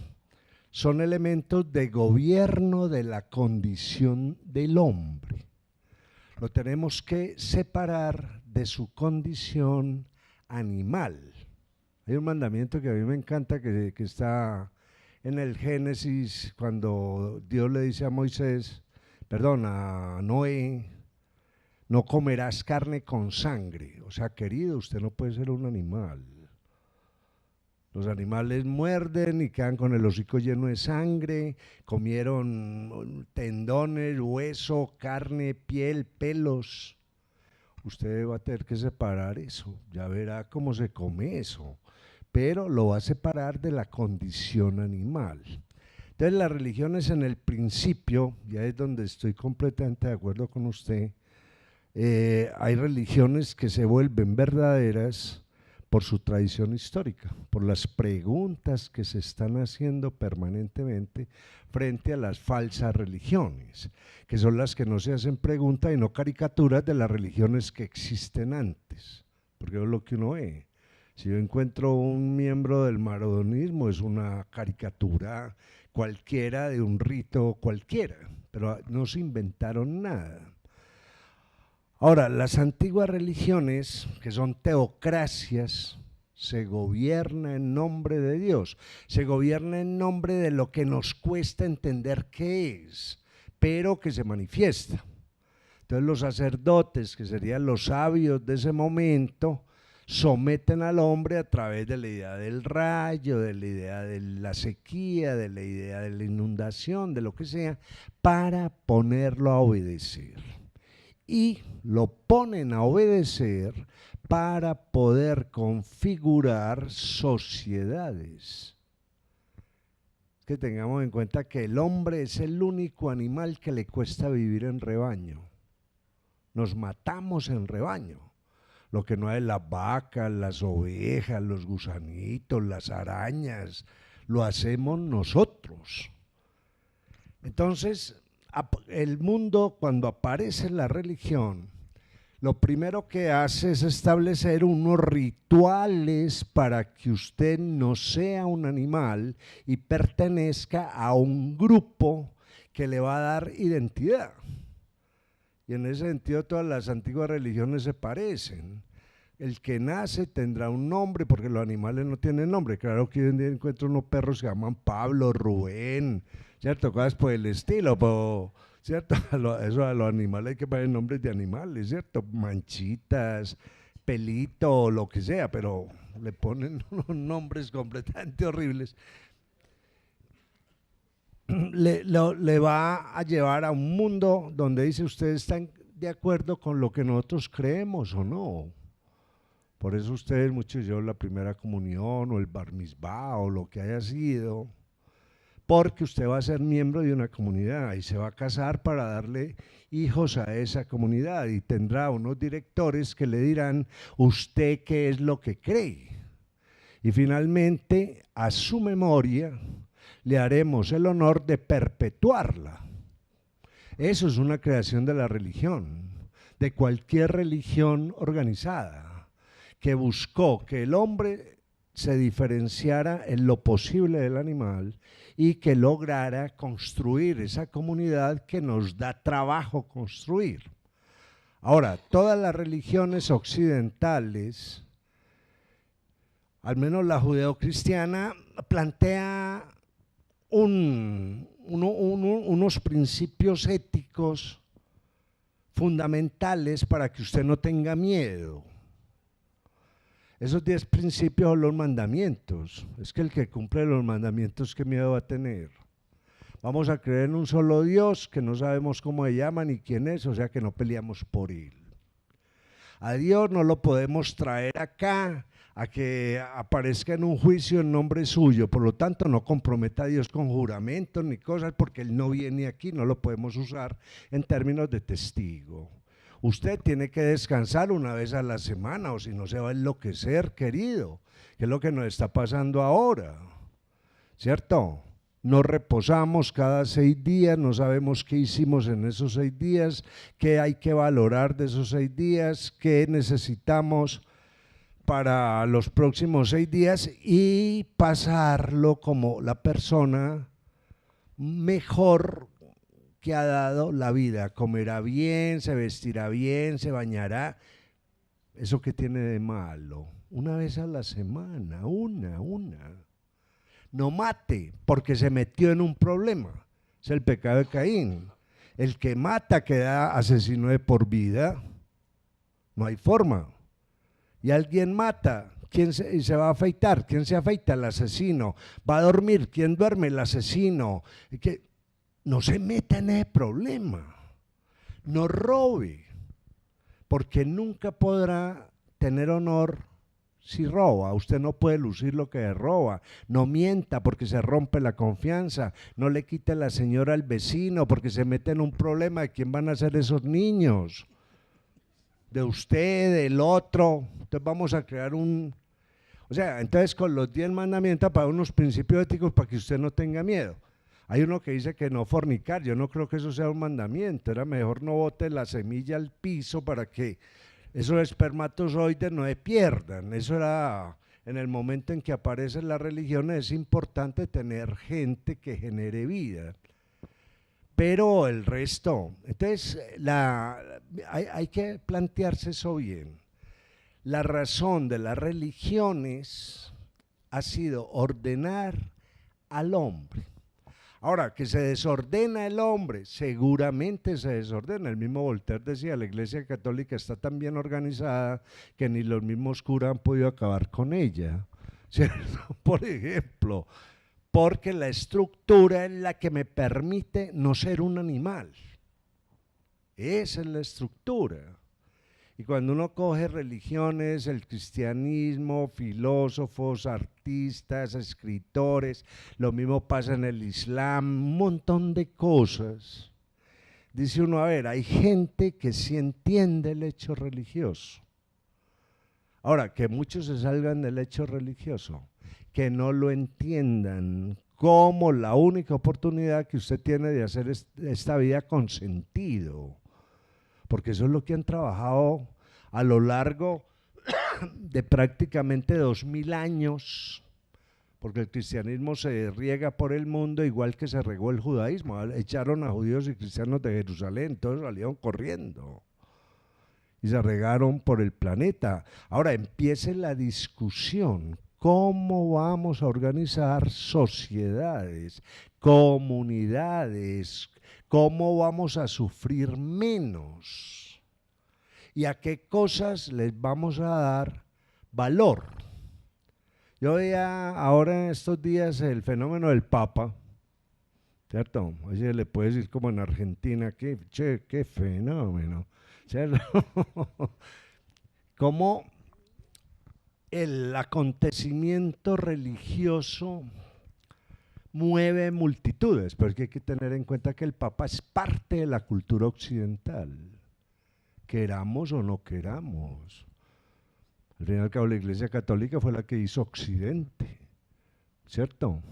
son elementos de gobierno de la condición del hombre. Lo tenemos que separar de su condición animal. Hay un mandamiento que a mí me encanta que está en el Génesis cuando Dios le dice a Moisés, perdón, a Noé, no comerás carne con sangre. O sea, querido, usted no puede ser un animal. Los animales muerden y quedan con el hocico lleno de sangre, comieron tendones, hueso, carne, piel, pelos. Usted va a tener que separar eso, ya verá cómo se come eso, pero lo va a separar de la condición animal. Entonces las religiones en el principio, ya es donde estoy completamente de acuerdo con usted, hay religiones que se vuelven verdaderas por su tradición histórica, por las preguntas que se están haciendo permanentemente frente a las falsas religiones, que son las que no se hacen preguntas y no caricaturas de las religiones que existen antes, porque es lo que uno ve. Si yo encuentro un miembro del marodonismo, es una caricatura cualquiera de un rito cualquiera, pero no se inventaron nada. Ahora, las antiguas religiones, que son teocracias, se gobierna en nombre de Dios, se gobierna en nombre de lo que nos cuesta entender qué es, pero que se manifiesta. Entonces los sacerdotes, que serían los sabios de ese momento, someten al hombre a través de la idea del rayo, de la idea de la sequía, de la idea de la inundación, de lo que sea, para ponerlo a obedecer. Y lo ponen a obedecer para poder configurar sociedades. Que tengamos en cuenta que el hombre es el único animal que le cuesta vivir en rebaño. Nos matamos en rebaño. Lo que no hay, las vacas, las ovejas, los gusanitos, las arañas, lo hacemos nosotros. Entonces, el mundo, cuando aparece la religión, lo primero que hace es establecer unos rituales para que usted no sea un animal y pertenezca a un grupo que le va a dar identidad. Y en ese sentido todas las antiguas religiones se parecen. El que nace tendrá un nombre, porque los animales no tienen nombre. Claro que hoy en día encuentro unos perros que se llaman Pablo, Rubén, ¿cierto? Cosas por el estilo, pero, ¿cierto? Eso a los animales hay que poner nombres de animales, ¿cierto? Manchitas, Pelito, lo que sea, pero le ponen unos nombres completamente horribles. Le va a llevar a un mundo donde dice, ¿ustedes están de acuerdo con lo que nosotros creemos o no? Por eso ustedes, muchos llevan la primera comunión o el bar mitzvah o lo que haya sido, porque usted va a ser miembro de una comunidad y se va a casar para darle hijos a esa comunidad y tendrá unos directores que le dirán, ¿usted qué es lo que cree? Y finalmente, a su memoria, le haremos el honor de perpetuarla. Eso es una creación de la religión, de cualquier religión organizada, que buscó que el hombre se diferenciara en lo posible del animal y que lograra construir esa comunidad que nos da trabajo construir. Ahora, todas las religiones occidentales, al menos la judeocristiana, plantea unos principios éticos fundamentales para que usted no tenga miedo. Esos 10 principios son los mandamientos. Es que el que cumple los mandamientos, ¿qué miedo va a tener? Vamos a creer en un solo Dios que no sabemos cómo se llama ni quién es, o sea que no peleamos por él. A Dios no lo podemos traer acá a que aparezca en un juicio en nombre suyo, por lo tanto no comprometa a Dios con juramentos ni cosas porque Él no viene aquí, no lo podemos usar en términos de testigo. Usted tiene que descansar una vez a la semana o si no se va a enloquecer, querido, que es lo que nos está pasando ahora, ¿cierto? No reposamos cada 6 días, no sabemos qué hicimos en esos 6 días, qué hay que valorar de esos 6 días, qué necesitamos para los próximos 6 días y pasarlo como la persona mejor que ha dado la vida. Comerá bien, se vestirá bien, se bañará, ¿Eso qué tiene de malo? Una vez a la semana, una. No mate porque se metió en un problema. Es el pecado de Caín. El que mata queda asesino de por vida. No hay forma. Y alguien mata, ¿quién se va a afeitar? ¿Quién se afeita? El asesino. ¿Va a dormir? ¿Quién duerme? El asesino. Que no se meta en ese problema. No robe, porque nunca podrá tener honor si roba. Usted no puede lucir lo que roba. No mienta porque se rompe la confianza. No le quite la señora al vecino porque se mete en un problema. ¿De quién van a ser esos niños? De usted, del otro. Entonces vamos a crear un... O sea, entonces con los 10 mandamientos para unos principios éticos para que usted no tenga miedo. Hay uno que dice que no fornicar. Yo no creo que eso sea un mandamiento. Era mejor no bote la semilla al piso para que esos espermatozoides no se pierdan. Eso era, en el momento en que aparecen las religiones, es importante tener gente que genere vida. Pero el resto, entonces hay que plantearse eso bien. La razón de las religiones ha sido ordenar al hombre. Ahora, que se desordena el hombre, seguramente se desordena. El mismo Voltaire decía, la Iglesia Católica está tan bien organizada que ni los mismos curas han podido acabar con ella, ¿cierto? Por ejemplo, porque la estructura es la que me permite no ser un animal. Esa es la estructura. Y cuando uno coge religiones, el cristianismo, filósofos, artistas, escritores, lo mismo pasa en el Islam, un montón de cosas. Dice uno, a ver, hay gente que sí entiende el hecho religioso. Ahora, que muchos se salgan del hecho religioso, que no lo entiendan como la única oportunidad que usted tiene de hacer esta vida con sentido. Porque eso es lo que han trabajado a lo largo de prácticamente 2000 años, porque el cristianismo se riega por el mundo igual que se regó el judaísmo. Echaron a judíos y cristianos de Jerusalén, todos salieron corriendo y se regaron por el planeta. Ahora empiece la discusión, ¿cómo vamos a organizar sociedades, comunidades? ¿Cómo vamos a sufrir menos? ¿Y a qué cosas les vamos a dar valor? Yo veía ahora en estos días el fenómeno del Papa, ¿cierto? Así se le puede decir como en Argentina, qué fenómeno, ¿cierto? Como el acontecimiento religioso mueve multitudes, porque hay que tener en cuenta que el Papa es parte de la cultura occidental, queramos o no queramos. Al fin y al cabo la Iglesia Católica fue la que hizo Occidente, ¿cierto?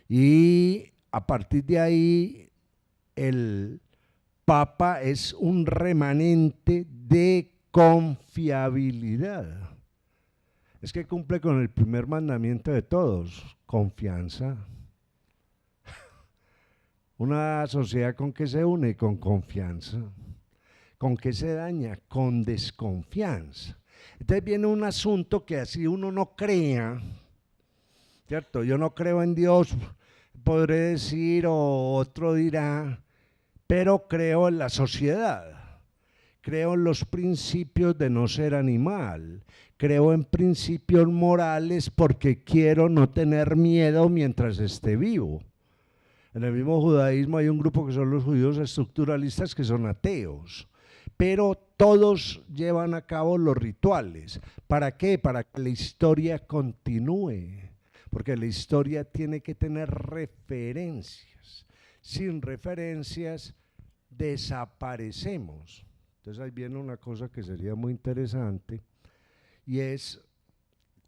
Y a partir de ahí el Papa es un remanente de confiabilidad. Es que cumple con el primer mandamiento de todos, confianza. Una sociedad con que se une, con confianza. ¿Con qué se daña? Con desconfianza. Entonces viene un asunto que así uno no crea, ¿cierto? Yo no creo en Dios, podré decir, o otro dirá, pero creo en la sociedad. Creo en los principios de no ser animal. Creo en principios morales porque quiero no tener miedo mientras esté vivo. En el mismo judaísmo hay un grupo que son los judíos estructuralistas que son ateos, pero todos llevan a cabo los rituales. ¿Para qué? Para que la historia continúe, porque la historia tiene que tener referencias. Sin referencias desaparecemos. Entonces ahí viene una cosa que sería muy interesante, y es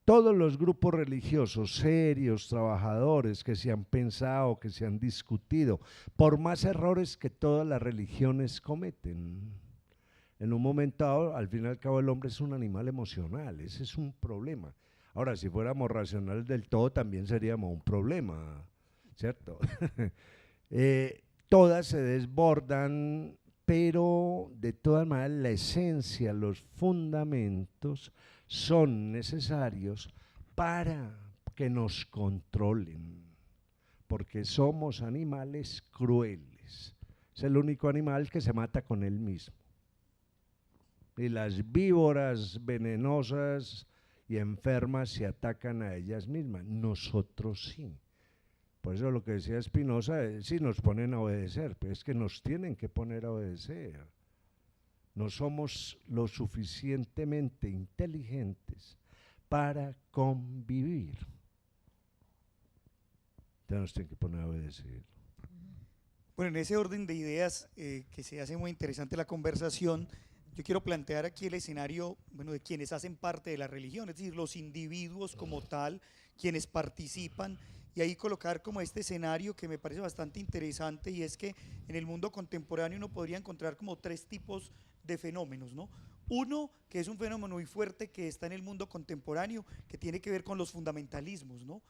todos los grupos religiosos serios, trabajadores, que se han pensado, que se han discutido, por más errores que todas las religiones cometen. En un momento dado, al fin y al cabo, el hombre es un animal emocional, ese es un problema. Ahora, si fuéramos racionales del todo, también seríamos un problema, ¿cierto? Todas se desbordan pero de todas maneras la esencia, los fundamentos son necesarios para que nos controlen, porque somos animales crueles. Es el único animal que se mata con él mismo. Y las víboras venenosas y enfermas se atacan a ellas mismas. Nosotros sí. Por eso lo que decía Spinoza es si nos ponen a obedecer, pero es que nos tienen que poner a obedecer. No somos lo suficientemente inteligentes para convivir. Ya nos tienen que poner a obedecer. Bueno, en ese orden de ideas que se hace muy interesante la conversación, yo quiero plantear aquí el escenario, bueno, de quienes hacen parte de la religión, es decir, los individuos como tal, quienes participan, y ahí colocar como este escenario que me parece bastante interesante, y es que en el mundo contemporáneo uno podría encontrar como tres tipos de fenómenos, ¿no? Uno, que es un fenómeno muy fuerte que está en el mundo contemporáneo, que tiene que ver con los fundamentalismos, ¿no?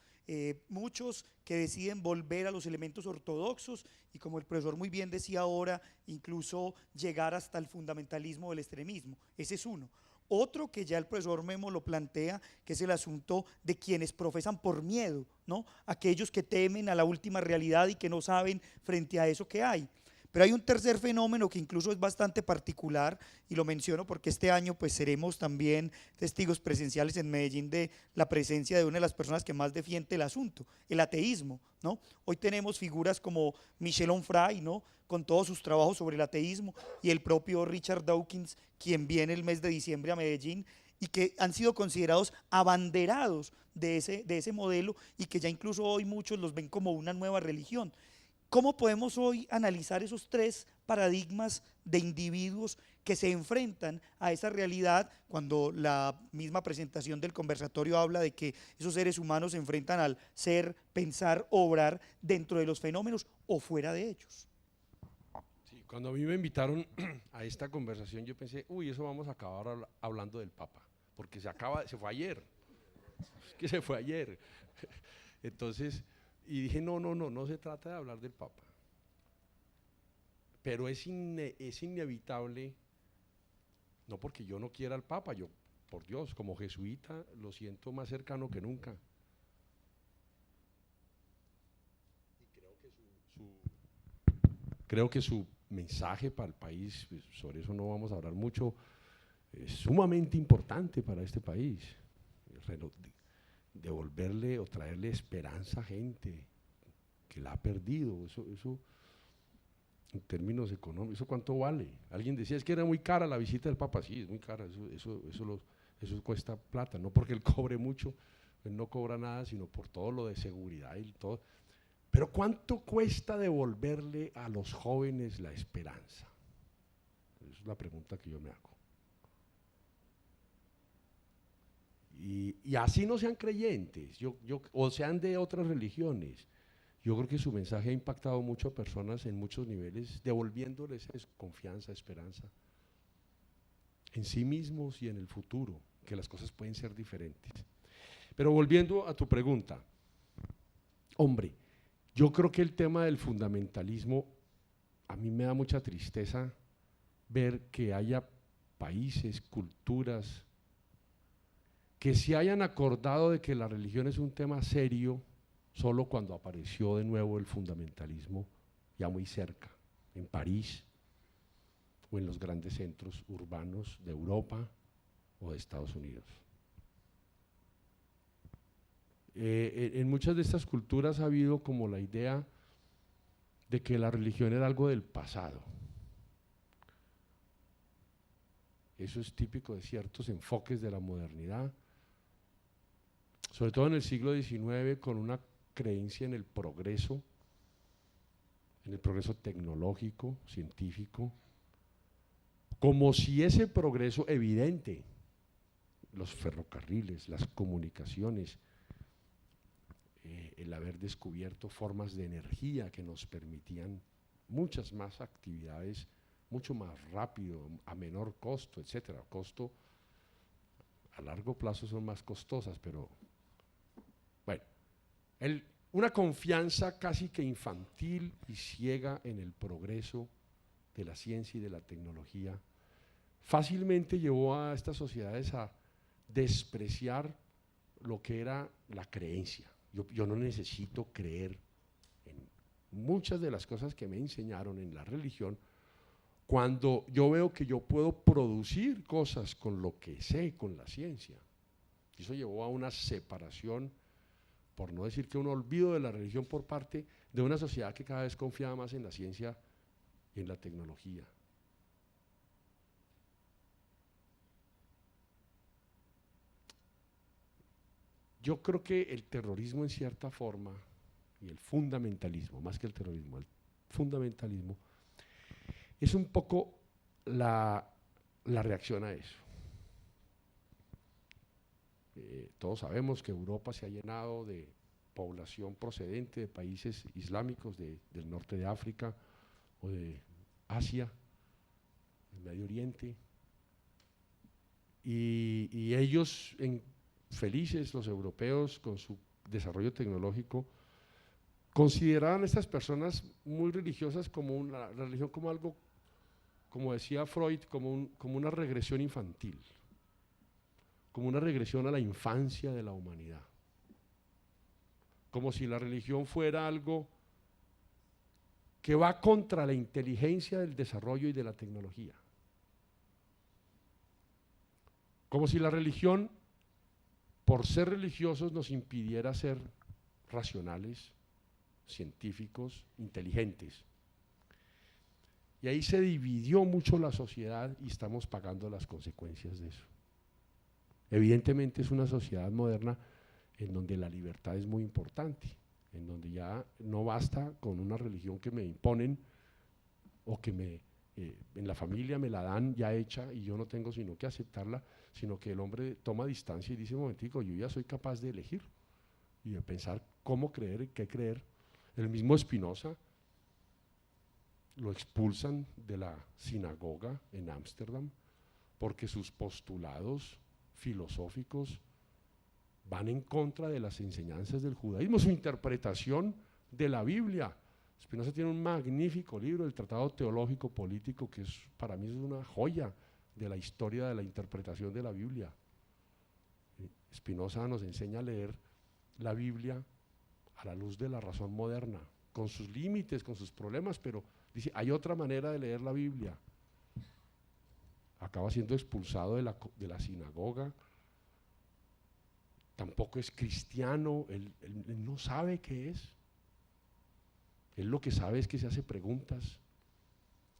Muchos que deciden volver a los elementos ortodoxos y, como el profesor muy bien decía ahora, incluso llegar hasta el fundamentalismo o el extremismo. Ese es uno. Otro que ya el profesor Memo lo plantea, que es el asunto de quienes profesan por miedo, ¿no? Aquellos que temen a la última realidad y que no saben frente a eso que hay. Pero hay un tercer fenómeno que incluso es bastante particular, y lo menciono porque este año pues seremos también testigos presenciales en Medellín de la presencia de una de las personas que más defiende el asunto, el ateísmo, ¿no? Hoy tenemos figuras como Michel Onfray, ¿no? Con todos sus trabajos sobre el ateísmo, y el propio Richard Dawkins, quien viene el mes de diciembre a Medellín, y que han sido considerados abanderados de ese modelo, y que ya incluso hoy muchos los ven como una nueva religión. ¿Cómo podemos hoy analizar esos tres paradigmas de individuos que se enfrentan a esa realidad, cuando la misma presentación del conversatorio habla de que esos seres humanos se enfrentan al ser, pensar, obrar dentro de los fenómenos o fuera de ellos? Sí, cuando a mí me invitaron a esta conversación yo pensé, uy, eso vamos a acabar hablando del Papa, porque se fue ayer, es que se fue ayer. Entonces, y dije, no se trata de hablar del Papa, pero es inevitable, no porque yo no quiera al Papa, yo, por Dios, como jesuita, lo siento más cercano que nunca. Y creo que su mensaje para el país, pues, sobre eso no vamos a hablar mucho, es sumamente importante para este país. Devolverle o traerle esperanza a gente que la ha perdido, eso en términos económicos, ¿eso cuánto vale? Alguien decía, es que era muy cara la visita del Papa. Sí, es muy cara, eso cuesta plata, no porque él cobre mucho, él no cobra nada, sino por todo lo de seguridad y todo. Pero ¿cuánto cuesta devolverle a los jóvenes la esperanza? Esa es la pregunta que yo me hago. Y así no sean creyentes, o sean de otras religiones, yo creo que su mensaje ha impactado mucho a personas en muchos niveles, devolviéndoles confianza, esperanza en sí mismos y en el futuro, que las cosas pueden ser diferentes. Pero volviendo a tu pregunta, hombre, yo creo que el tema del fundamentalismo, a mí me da mucha tristeza ver que haya países, culturas, que se hayan acordado de que la religión es un tema serio solo cuando apareció de nuevo el fundamentalismo ya muy cerca, en París o en los grandes centros urbanos de Europa o de Estados Unidos. En muchas de estas culturas ha habido como la idea de que la religión era algo del pasado. Eso es típico de ciertos enfoques de la modernidad, sobre todo en el siglo XIX, con una creencia en el progreso tecnológico, científico, como si ese progreso evidente, los ferrocarriles, las comunicaciones, el haber descubierto formas de energía que nos permitían muchas más actividades, mucho más rápido, a menor costo, etcétera. Costo a largo plazo son más costosas, pero bueno, una confianza casi que infantil y ciega en el progreso de la ciencia y de la tecnología fácilmente llevó a estas sociedades a despreciar lo que era la creencia. Yo no necesito creer en muchas de las cosas que me enseñaron en la religión, cuando yo veo que yo puedo producir cosas con lo que sé, con la ciencia. Eso llevó a una separación, por no decir que un olvido de la religión por parte de una sociedad que cada vez confiaba más en la ciencia y en la tecnología. Yo creo que el terrorismo en cierta forma, y el fundamentalismo, más que el terrorismo, el fundamentalismo, es un poco la reacción a eso. Todos sabemos que Europa se ha llenado de población procedente de países islámicos del norte de África o de Asia, del Medio Oriente, y ellos felices, los europeos, con su desarrollo tecnológico, consideraban a estas personas muy religiosas como la religión como algo, como decía Freud, como una regresión infantil, como una regresión a la infancia de la humanidad, como si la religión fuera algo que va contra la inteligencia del desarrollo y de la tecnología, como si la religión, por ser religiosos, nos impidiera ser racionales, científicos, inteligentes. Y ahí se dividió mucho la sociedad y estamos pagando las consecuencias de eso. Evidentemente es una sociedad moderna en donde la libertad es muy importante, en donde ya no basta con una religión que me imponen o que en la familia me la dan ya hecha y yo no tengo sino que aceptarla, sino que el hombre toma distancia y dice, un momentico, yo ya soy capaz de elegir y de pensar cómo creer, qué creer. El mismo Spinoza lo expulsan de la sinagoga en Ámsterdam porque sus postulados filosóficos van en contra de las enseñanzas del judaísmo, su interpretación de la Biblia. Spinoza tiene un magnífico libro, el Tratado Teológico Político, que para mí es una joya de la historia de la interpretación de la Biblia. Spinoza nos enseña a leer la Biblia a la luz de la razón moderna, con sus límites, con sus problemas, pero dice, hay otra manera de leer la Biblia. Acaba siendo expulsado de la sinagoga, tampoco es cristiano, él no sabe qué es. Él lo que sabe es que se hace preguntas.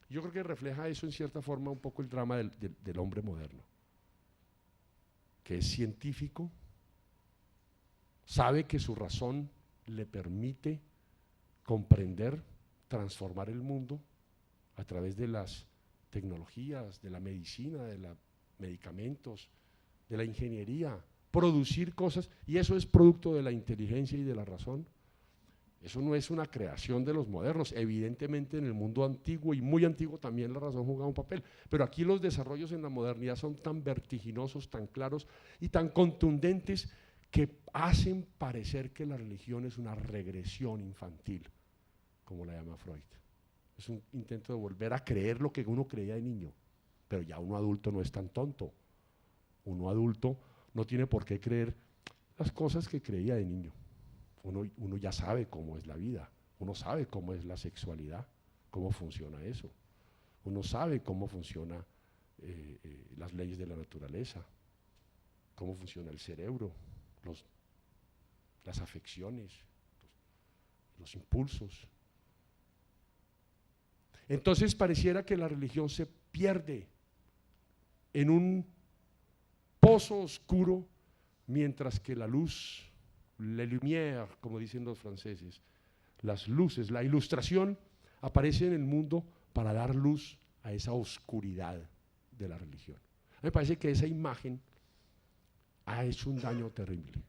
Yo creo que refleja eso en cierta forma un poco el drama del hombre moderno, que es científico, sabe que su razón le permite comprender, transformar el mundo a través de las tecnologías, de la medicina, de los medicamentos, de la ingeniería, producir cosas, y eso es producto de la inteligencia y de la razón. Eso no es una creación de los modernos. Evidentemente en el mundo antiguo y muy antiguo también la razón jugaba un papel, pero aquí los desarrollos en la modernidad son tan vertiginosos, tan claros y tan contundentes que hacen parecer que la religión es una regresión infantil, como la llama Freud. Es un intento de volver a creer lo que uno creía de niño, pero ya uno adulto no es tan tonto. Uno adulto no tiene por qué creer las cosas que creía de niño. Uno ya sabe cómo es la vida, uno sabe cómo es la sexualidad, cómo funciona eso. Uno sabe cómo funcionan las leyes de la naturaleza, cómo funciona el cerebro, las afecciones, los impulsos. Entonces pareciera que la religión se pierde en un pozo oscuro, mientras que la luz, la lumière, como dicen los franceses, las luces, la ilustración aparece en el mundo para dar luz a esa oscuridad de la religión. A mí me parece que esa imagen ha hecho un daño terrible,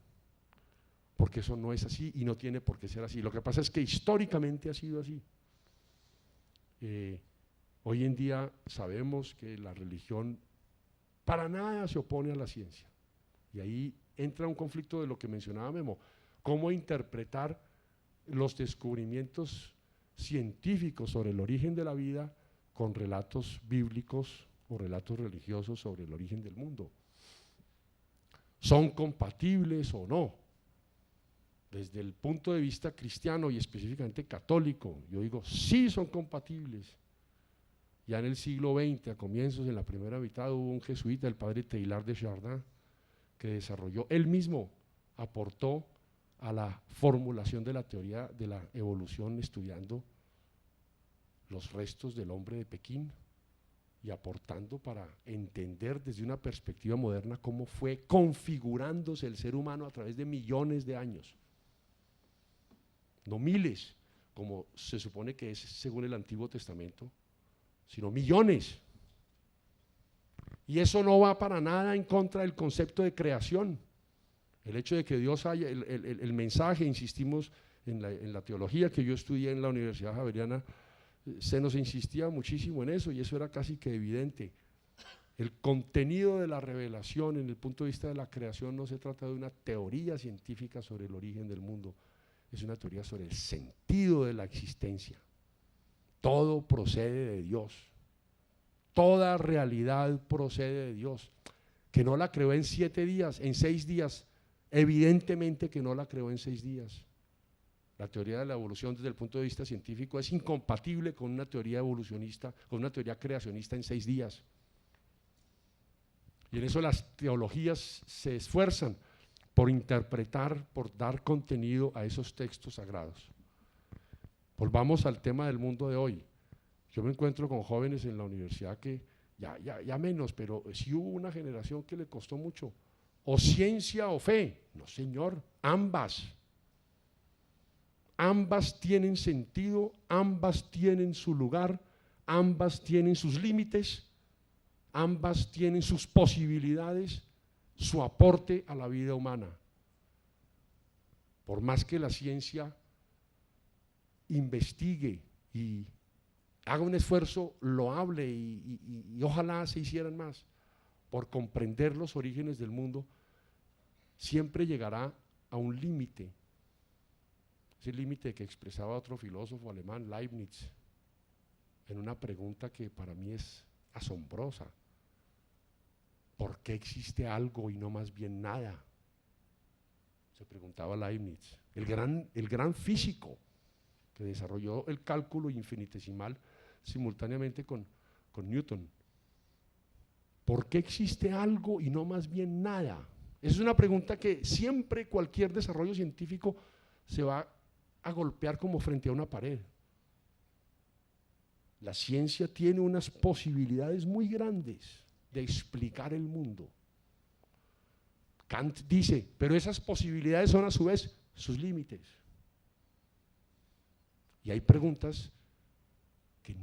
porque eso no es así y no tiene por qué ser así. Lo que pasa es que históricamente ha sido así. Hoy en día sabemos que la religión para nada se opone a la ciencia, y ahí entra un conflicto de lo que mencionaba Memo, cómo interpretar los descubrimientos científicos sobre el origen de la vida con relatos bíblicos o relatos religiosos sobre el origen del mundo. ¿Son compatibles o no? Desde el punto de vista cristiano y específicamente católico, yo digo, sí son compatibles. Ya en el siglo XX, a comienzos, en la primera mitad, hubo un jesuita, el padre Teilhard de Chardin, que desarrolló, él mismo aportó a la formulación de la teoría de la evolución estudiando los restos del hombre de Pekín y aportando para entender desde una perspectiva moderna cómo fue configurándose el ser humano a través de millones de años. No miles, como se supone que es según el Antiguo Testamento, sino millones. Y eso no va para nada en contra del concepto de creación. El hecho de que Dios haya, el mensaje, insistimos en la teología que yo estudié en la Universidad Javeriana, se nos insistía muchísimo en eso y eso era casi que evidente. El contenido de la revelación en el punto de vista de la creación no se trata de una teoría científica sobre el origen del mundo, es una teoría sobre el sentido de la existencia. Todo procede de Dios, toda realidad procede de Dios, que no la creó en 7 días, en 6 días, evidentemente que no la creó en 6 días. La teoría de la evolución desde el punto de vista científico es incompatible con una teoría evolucionista, con una teoría creacionista en 6 días. Y en eso las teologías se esfuerzan por interpretar, por dar contenido a esos textos sagrados. Volvamos al tema del mundo de hoy. Yo me encuentro con jóvenes en la universidad que ya menos, pero sí hubo una generación que le costó mucho. O ciencia o fe. No, señor, ambas. Ambas tienen sentido, ambas tienen su lugar, ambas tienen sus límites, ambas tienen sus posibilidades, su aporte a la vida humana. Por más que la ciencia investigue y haga un esfuerzo loable y ojalá se hicieran más por comprender los orígenes del mundo, siempre llegará a un límite. Ese límite que expresaba otro filósofo alemán, Leibniz, en una pregunta que para mí es asombrosa. ¿Por qué existe algo y no más bien nada? Se preguntaba Leibniz, el gran físico que desarrolló el cálculo infinitesimal simultáneamente con Newton. ¿Por qué existe algo y no más bien nada? Esa es una pregunta que siempre cualquier desarrollo científico se va a golpear como frente a una pared. La ciencia tiene unas posibilidades muy grandes de explicar el mundo. Kant dice, pero esas posibilidades son a su vez sus límites. Y hay preguntas que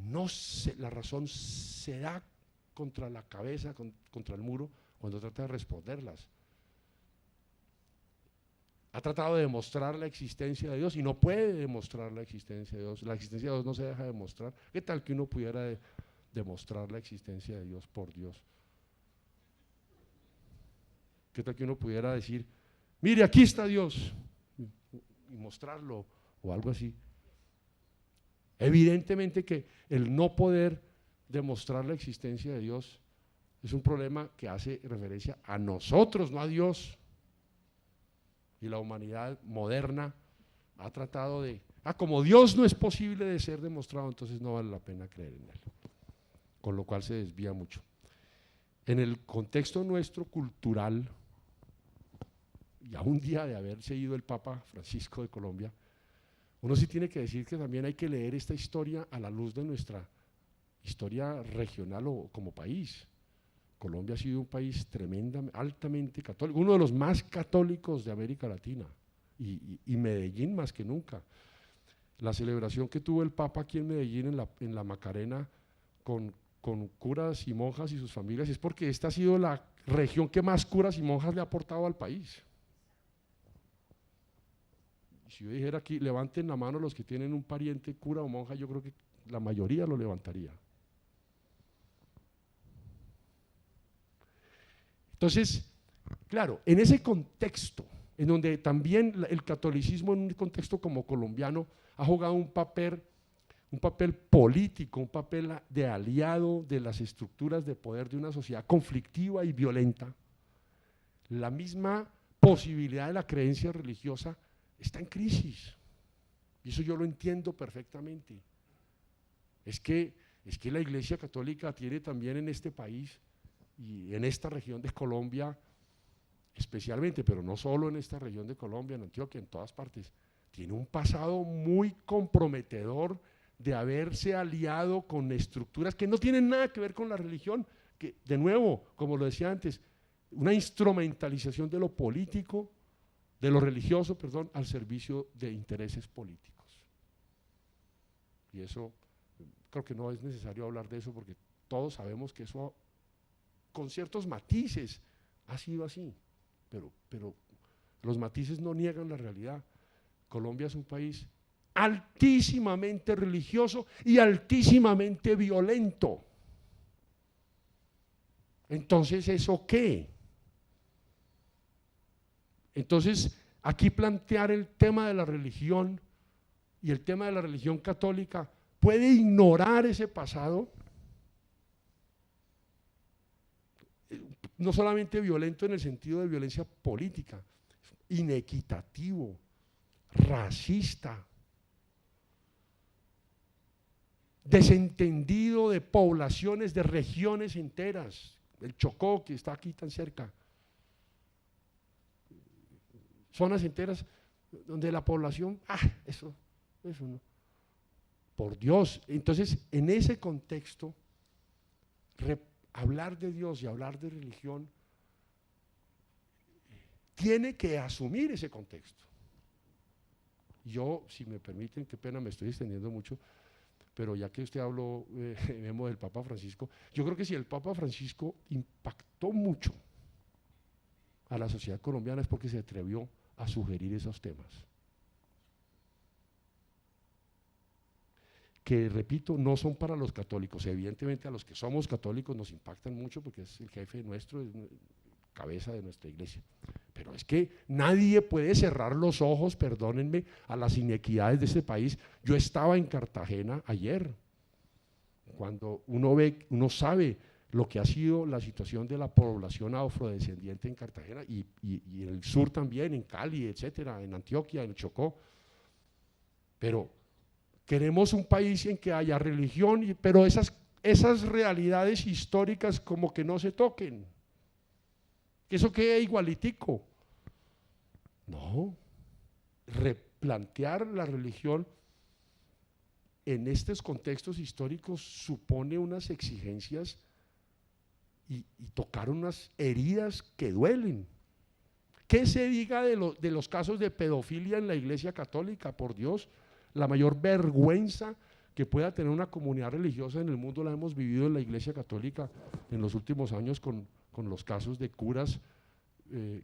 la razón se da contra la cabeza, contra el muro, cuando trata de responderlas. Ha tratado de demostrar la existencia de Dios y no puede demostrar la existencia de Dios. La existencia de Dios no se deja demostrar. ¿Qué tal que uno pudiera demostrar la existencia de Dios por Dios? ¿Qué tal que uno pudiera decir, mire, aquí está Dios, y mostrarlo o algo así? Evidentemente que el no poder demostrar la existencia de Dios es un problema que hace referencia a nosotros, no a Dios. Y la humanidad moderna ha tratado de, como Dios no es posible de ser demostrado, entonces no vale la pena creer en Él. Con lo cual se desvía mucho. En el contexto nuestro cultural, y a un día de haberse ido el Papa Francisco de Colombia, uno sí tiene que decir que también hay que leer esta historia a la luz de nuestra historia regional o como país. Colombia ha sido un país tremendamente, altamente católico, uno de los más católicos de América Latina, y Medellín más que nunca. La celebración que tuvo el Papa aquí en Medellín, en la Macarena, con curas y monjas y sus familias, es porque esta ha sido la región que más curas y monjas le ha aportado al país. Si yo dijera aquí, levanten la mano los que tienen un pariente cura o monja, yo creo que la mayoría lo levantaría. Entonces, claro, en ese contexto, en donde también el catolicismo en un contexto como colombiano ha jugado un papel un papel político, un papel de aliado de las estructuras de poder de una sociedad conflictiva y violenta, la misma posibilidad de la creencia religiosa está en crisis. Y eso yo lo entiendo perfectamente. Es que la Iglesia Católica tiene también en este país y en esta región de Colombia, especialmente, pero no solo en esta región de Colombia, en Antioquia, en todas partes, tiene un pasado muy comprometedor de haberse aliado con estructuras que no tienen nada que ver con la religión, que de nuevo, como lo decía antes, una instrumentalización de lo político, de lo religioso, perdón, al servicio de intereses políticos. Y eso, creo que no es necesario hablar de eso porque todos sabemos que eso, con ciertos matices, ha sido así, pero los matices no niegan la realidad. Colombia es un país altísimamente religioso y altísimamente violento. Entonces, ¿eso qué? Entonces, aquí plantear el tema de la religión y el tema de la religión católica puede ignorar ese pasado, no solamente violento en el sentido de violencia política, inequitativo, racista, desentendido de poblaciones, de regiones enteras, el Chocó que está aquí tan cerca, zonas enteras donde la población, eso no, por Dios. Entonces, en ese contexto, hablar de Dios y hablar de religión tiene que asumir ese contexto. Yo, si me permiten, qué pena, me estoy extendiendo mucho, pero ya que usted habló, Memo, del Papa Francisco, yo creo que si el Papa Francisco impactó mucho a la sociedad colombiana es porque se atrevió a sugerir esos temas. Que, repito, no son para los católicos, evidentemente a los que somos católicos nos impactan mucho porque es el jefe nuestro, es cabeza de nuestra iglesia, pero es que nadie puede cerrar los ojos, perdónenme, a las inequidades de este país. Yo estaba en Cartagena ayer, cuando uno sabe lo que ha sido la situación de la población afrodescendiente en Cartagena y en el sur también, en Cali, etcétera, en Antioquia, en Chocó, pero queremos un país en que haya religión, pero esas realidades históricas como que no se toquen, que eso quede igualitico. No, replantear la religión en estos contextos históricos supone unas exigencias y tocar unas heridas que duelen. ¿Qué se diga de los casos de pedofilia en la Iglesia Católica? Por Dios, la mayor vergüenza que pueda tener una comunidad religiosa en el mundo la hemos vivido en la Iglesia Católica en los últimos años con los casos de curas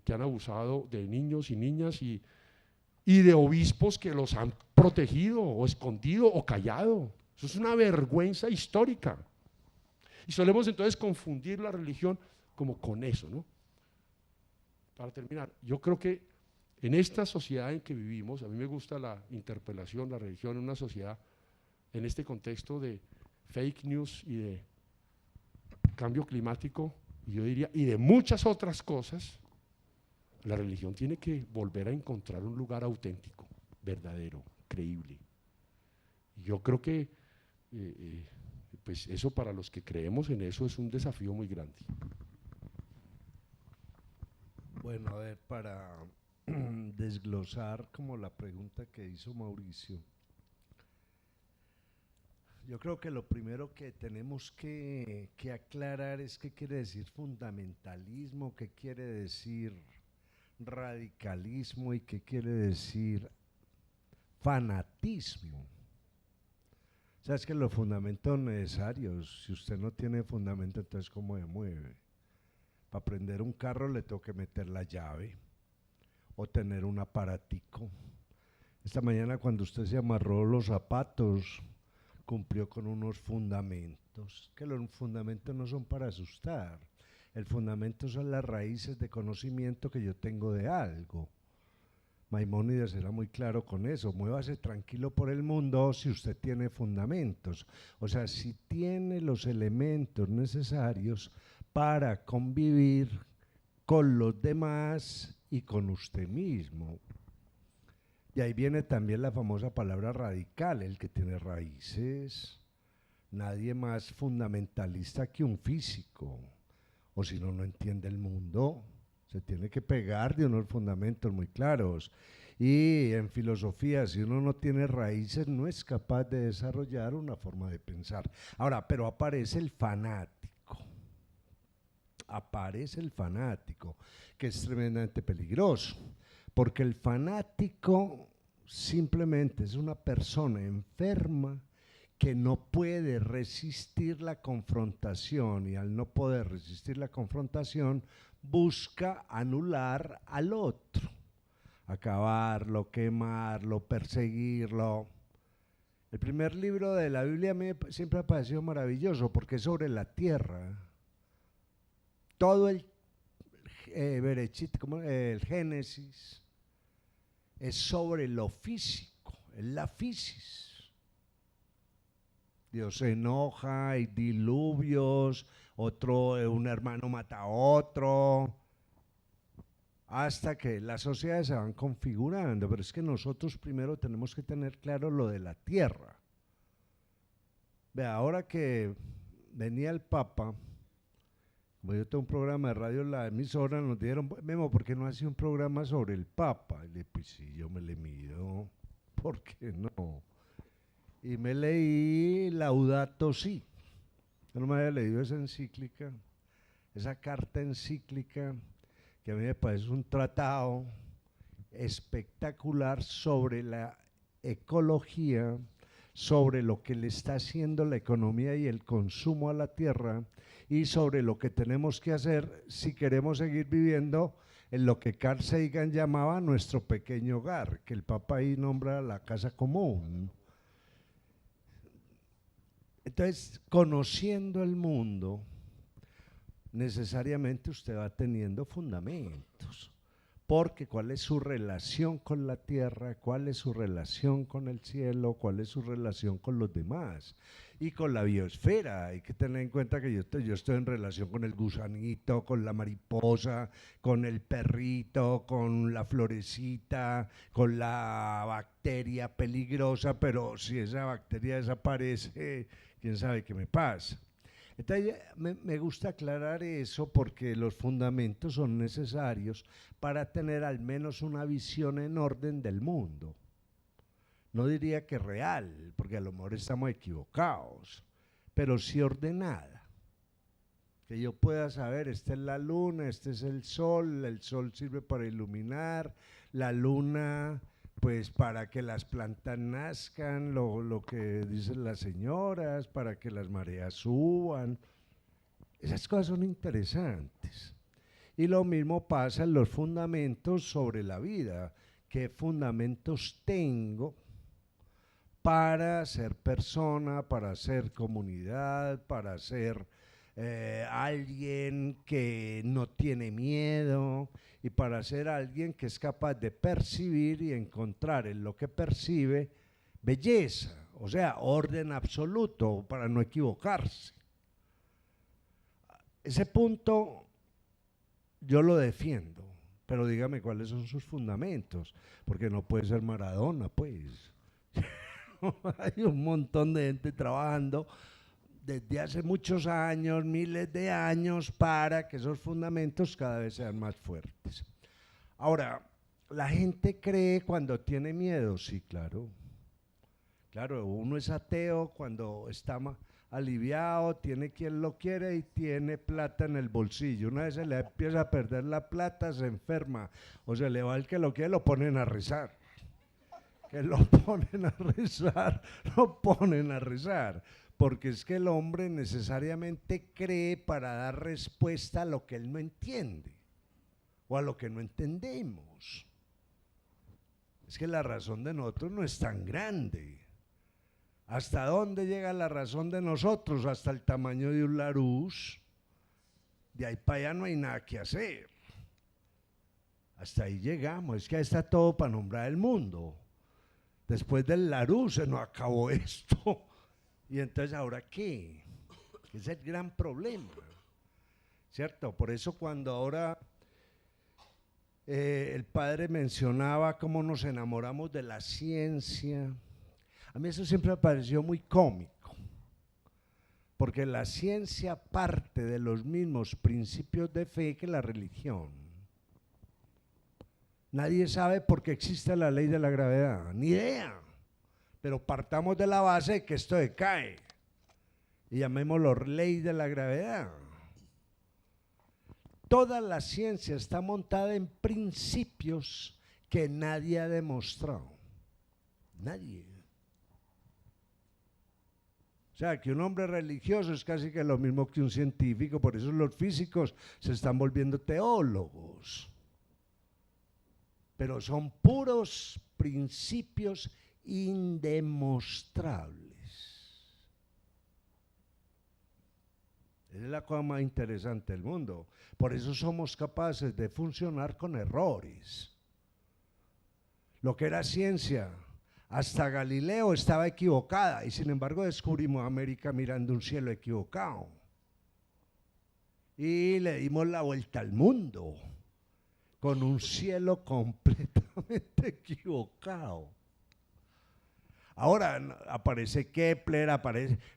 que han abusado de niños y niñas y de obispos que los han protegido o escondido o callado. Eso es una vergüenza histórica. Y solemos entonces confundir la religión como con eso, ¿no? Para terminar, yo creo que en esta sociedad en que vivimos, a mí me gusta la interpelación, la religión en una sociedad, en este contexto de fake news y de cambio climático, y yo diría, y de muchas otras cosas, la religión tiene que volver a encontrar un lugar auténtico, verdadero, creíble. Y yo creo que pues eso para los que creemos en eso es un desafío muy grande. Bueno, a ver, para desglosar como la pregunta que hizo Mauricio, yo creo que lo primero que tenemos que aclarar es qué quiere decir fundamentalismo, qué quiere decir radicalismo y qué quiere decir fanatismo. O sea, es que los fundamentos necesarios, si usted no tiene fundamento, entonces ¿cómo se mueve? Para prender un carro le tengo que meter la llave o tener un aparatico. Esta mañana cuando usted se amarró los zapatos, cumplió con unos fundamentos, que los fundamentos no son para asustar, el fundamento son las raíces de conocimiento que yo tengo de algo. Maimónides era muy claro con eso, muévase tranquilo por el mundo si usted tiene fundamentos, o sea, si tiene los elementos necesarios para convivir con los demás y con usted mismo. Y ahí viene también la famosa palabra radical, el que tiene raíces, nadie más fundamentalista que un físico, o si no, no entiende el mundo. Se tiene que pegar de unos fundamentos muy claros. Y en filosofía, si uno no tiene raíces, no es capaz de desarrollar una forma de pensar. Ahora, pero aparece el fanático. Aparece el fanático, que es tremendamente peligroso. Porque el fanático simplemente es una persona enferma que no puede resistir la confrontación, y al no poder resistir la confrontación, busca anular al otro, acabarlo, quemarlo, perseguirlo. El primer libro de la Biblia siempre ha parecido maravilloso porque es sobre la tierra. Todo el Berechit, el Génesis, es sobre lo físico, es la fisis. Dios se enoja, hay diluvios, un hermano mata a otro, hasta que las sociedades se van configurando, pero es que nosotros primero tenemos que tener claro lo de la tierra. Vea, ahora que venía el Papa, como yo tengo un programa de radio, la emisora nos dijeron, Memo, ¿por qué no hace un programa sobre el Papa? Y le dije, pues sí, yo me le mido, ¿por qué no? Y me leí Laudato Si. Yo no me había leído esa encíclica, esa carta encíclica, que a mí me parece un tratado espectacular sobre la ecología, sobre lo que le está haciendo la economía y el consumo a la tierra, y sobre lo que tenemos que hacer si queremos seguir viviendo en lo que Carl Sagan llamaba nuestro pequeño hogar, que el Papa ahí nombra la casa común. Entonces, conociendo el mundo, necesariamente usted va teniendo fundamentos, porque cuál es su relación con la tierra, cuál es su relación con el cielo, cuál es su relación con los demás y con la biosfera. Hay que tener en cuenta que yo estoy en relación con el gusanito, con la mariposa, con el perrito, con la florecita, con la bacteria peligrosa, pero si esa bacteria desaparece, quién sabe qué me pasa. Entonces, me gusta aclarar eso porque los fundamentos son necesarios para tener al menos una visión en orden del mundo. No diría que real, porque a lo mejor estamos equivocados, pero sí ordenada. Que yo pueda saber, esta es la luna, este es el sol sirve para iluminar, la luna pues para que las plantas nazcan, lo que dicen las señoras, para que las mareas suban. Esas cosas son interesantes. Y lo mismo pasa en los fundamentos sobre la vida. ¿Qué fundamentos tengo para ser persona, para ser comunidad, para ser alguien que no tiene miedo, y para ser alguien que es capaz de percibir y encontrar en lo que percibe belleza, o sea, orden absoluto, para no equivocarse? Ese punto yo lo defiendo, pero dígame cuáles son sus fundamentos, porque no puede ser Maradona, pues. Hay un montón de gente trabajando desde hace muchos años, miles de años, para que esos fundamentos cada vez sean más fuertes. Ahora, la gente cree cuando tiene miedo, sí, claro. Claro, uno es ateo cuando está aliviado, tiene quien lo quiere y tiene plata en el bolsillo. Una vez se le empieza a perder la plata, se enferma, o se le va el que lo quiere, lo ponen a rezar. Que lo ponen a rezar, lo ponen a rezar. Porque es que el hombre necesariamente cree para dar respuesta a lo que él no entiende o a lo que no entendemos. Es que la razón de nosotros no es tan grande. ¿Hasta dónde llega la razón de nosotros? Hasta el tamaño de un Larousse. De ahí para allá no hay nada que hacer. Hasta ahí llegamos, es que ahí está todo para nombrar el mundo. Después del Larú se nos acabó esto. Y entonces, ¿ahora qué? Ese es el gran problema, ¿cierto? Por eso cuando ahora el padre mencionaba cómo nos enamoramos de la ciencia, a mí eso siempre me pareció muy cómico, porque la ciencia parte de los mismos principios de fe que la religión. Nadie sabe por qué existe la ley de la gravedad, ni idea, pero partamos de la base de que esto decae y llamémoslo ley de la gravedad. Toda la ciencia está montada en principios que nadie ha demostrado. Nadie. O sea, que un hombre religioso es casi que lo mismo que un científico, por eso los físicos se están volviendo teólogos. Pero son puros principios indemostrables. Es la cosa más interesante del mundo. Por eso somos capaces de funcionar con errores. Lo que era ciencia, hasta Galileo estaba equivocada y sin embargo descubrimos América mirando un cielo equivocado. Y le dimos la vuelta al mundo con un cielo completamente equivocado. Ahora aparece Kepler,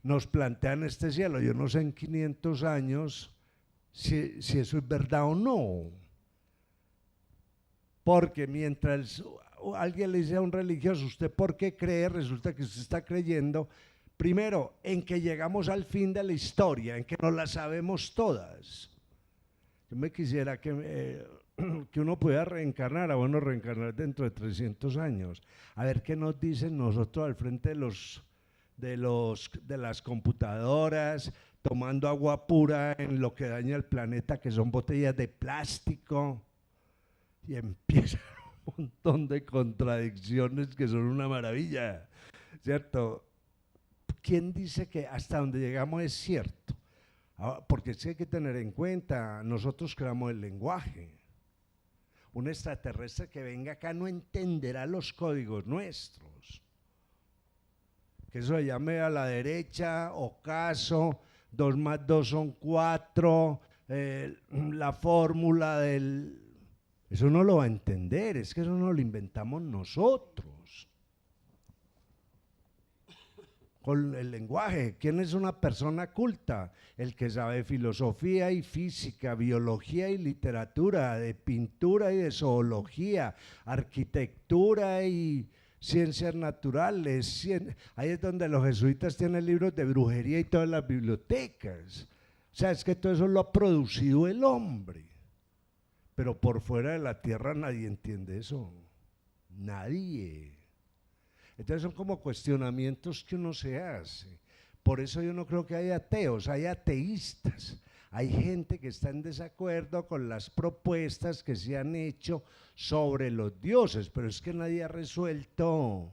nos plantean este cielo, yo no sé en 500 años si eso es verdad o no. Porque mientras alguien le dice a un religioso, ¿usted por qué cree? Resulta que usted está creyendo, primero, en que llegamos al fin de la historia, en que no la sabemos todas. Yo me quisiera que uno pueda reencarnar, bueno, reencarnar dentro de 300 años, a ver qué nos dicen nosotros al frente de las computadoras, tomando agua pura en lo que daña el planeta, que son botellas de plástico, y empiezan un montón de contradicciones que son una maravilla, ¿cierto? ¿Quién dice que hasta donde llegamos es cierto? Porque sí hay que tener en cuenta, nosotros creamos el lenguaje. Un extraterrestre que venga acá no entenderá los códigos nuestros. Que eso se llame a la derecha, ocaso, 2 más 2 son 4, la fórmula del... Eso no lo va a entender, es que eso no lo inventamos nosotros. Con el lenguaje, ¿quién es una persona culta? El que sabe filosofía y física, biología y literatura, de pintura y de zoología, arquitectura y ciencias naturales. Ahí es donde los jesuitas tienen libros de brujería y todas las bibliotecas. O sea, es que todo eso lo ha producido el hombre. Pero por fuera de la tierra nadie entiende eso. Nadie. Entonces son como cuestionamientos que uno se hace. Por eso yo no creo que haya ateos, hay ateístas. Hay gente que está en desacuerdo con las propuestas que se han hecho sobre los dioses, pero es que nadie ha resuelto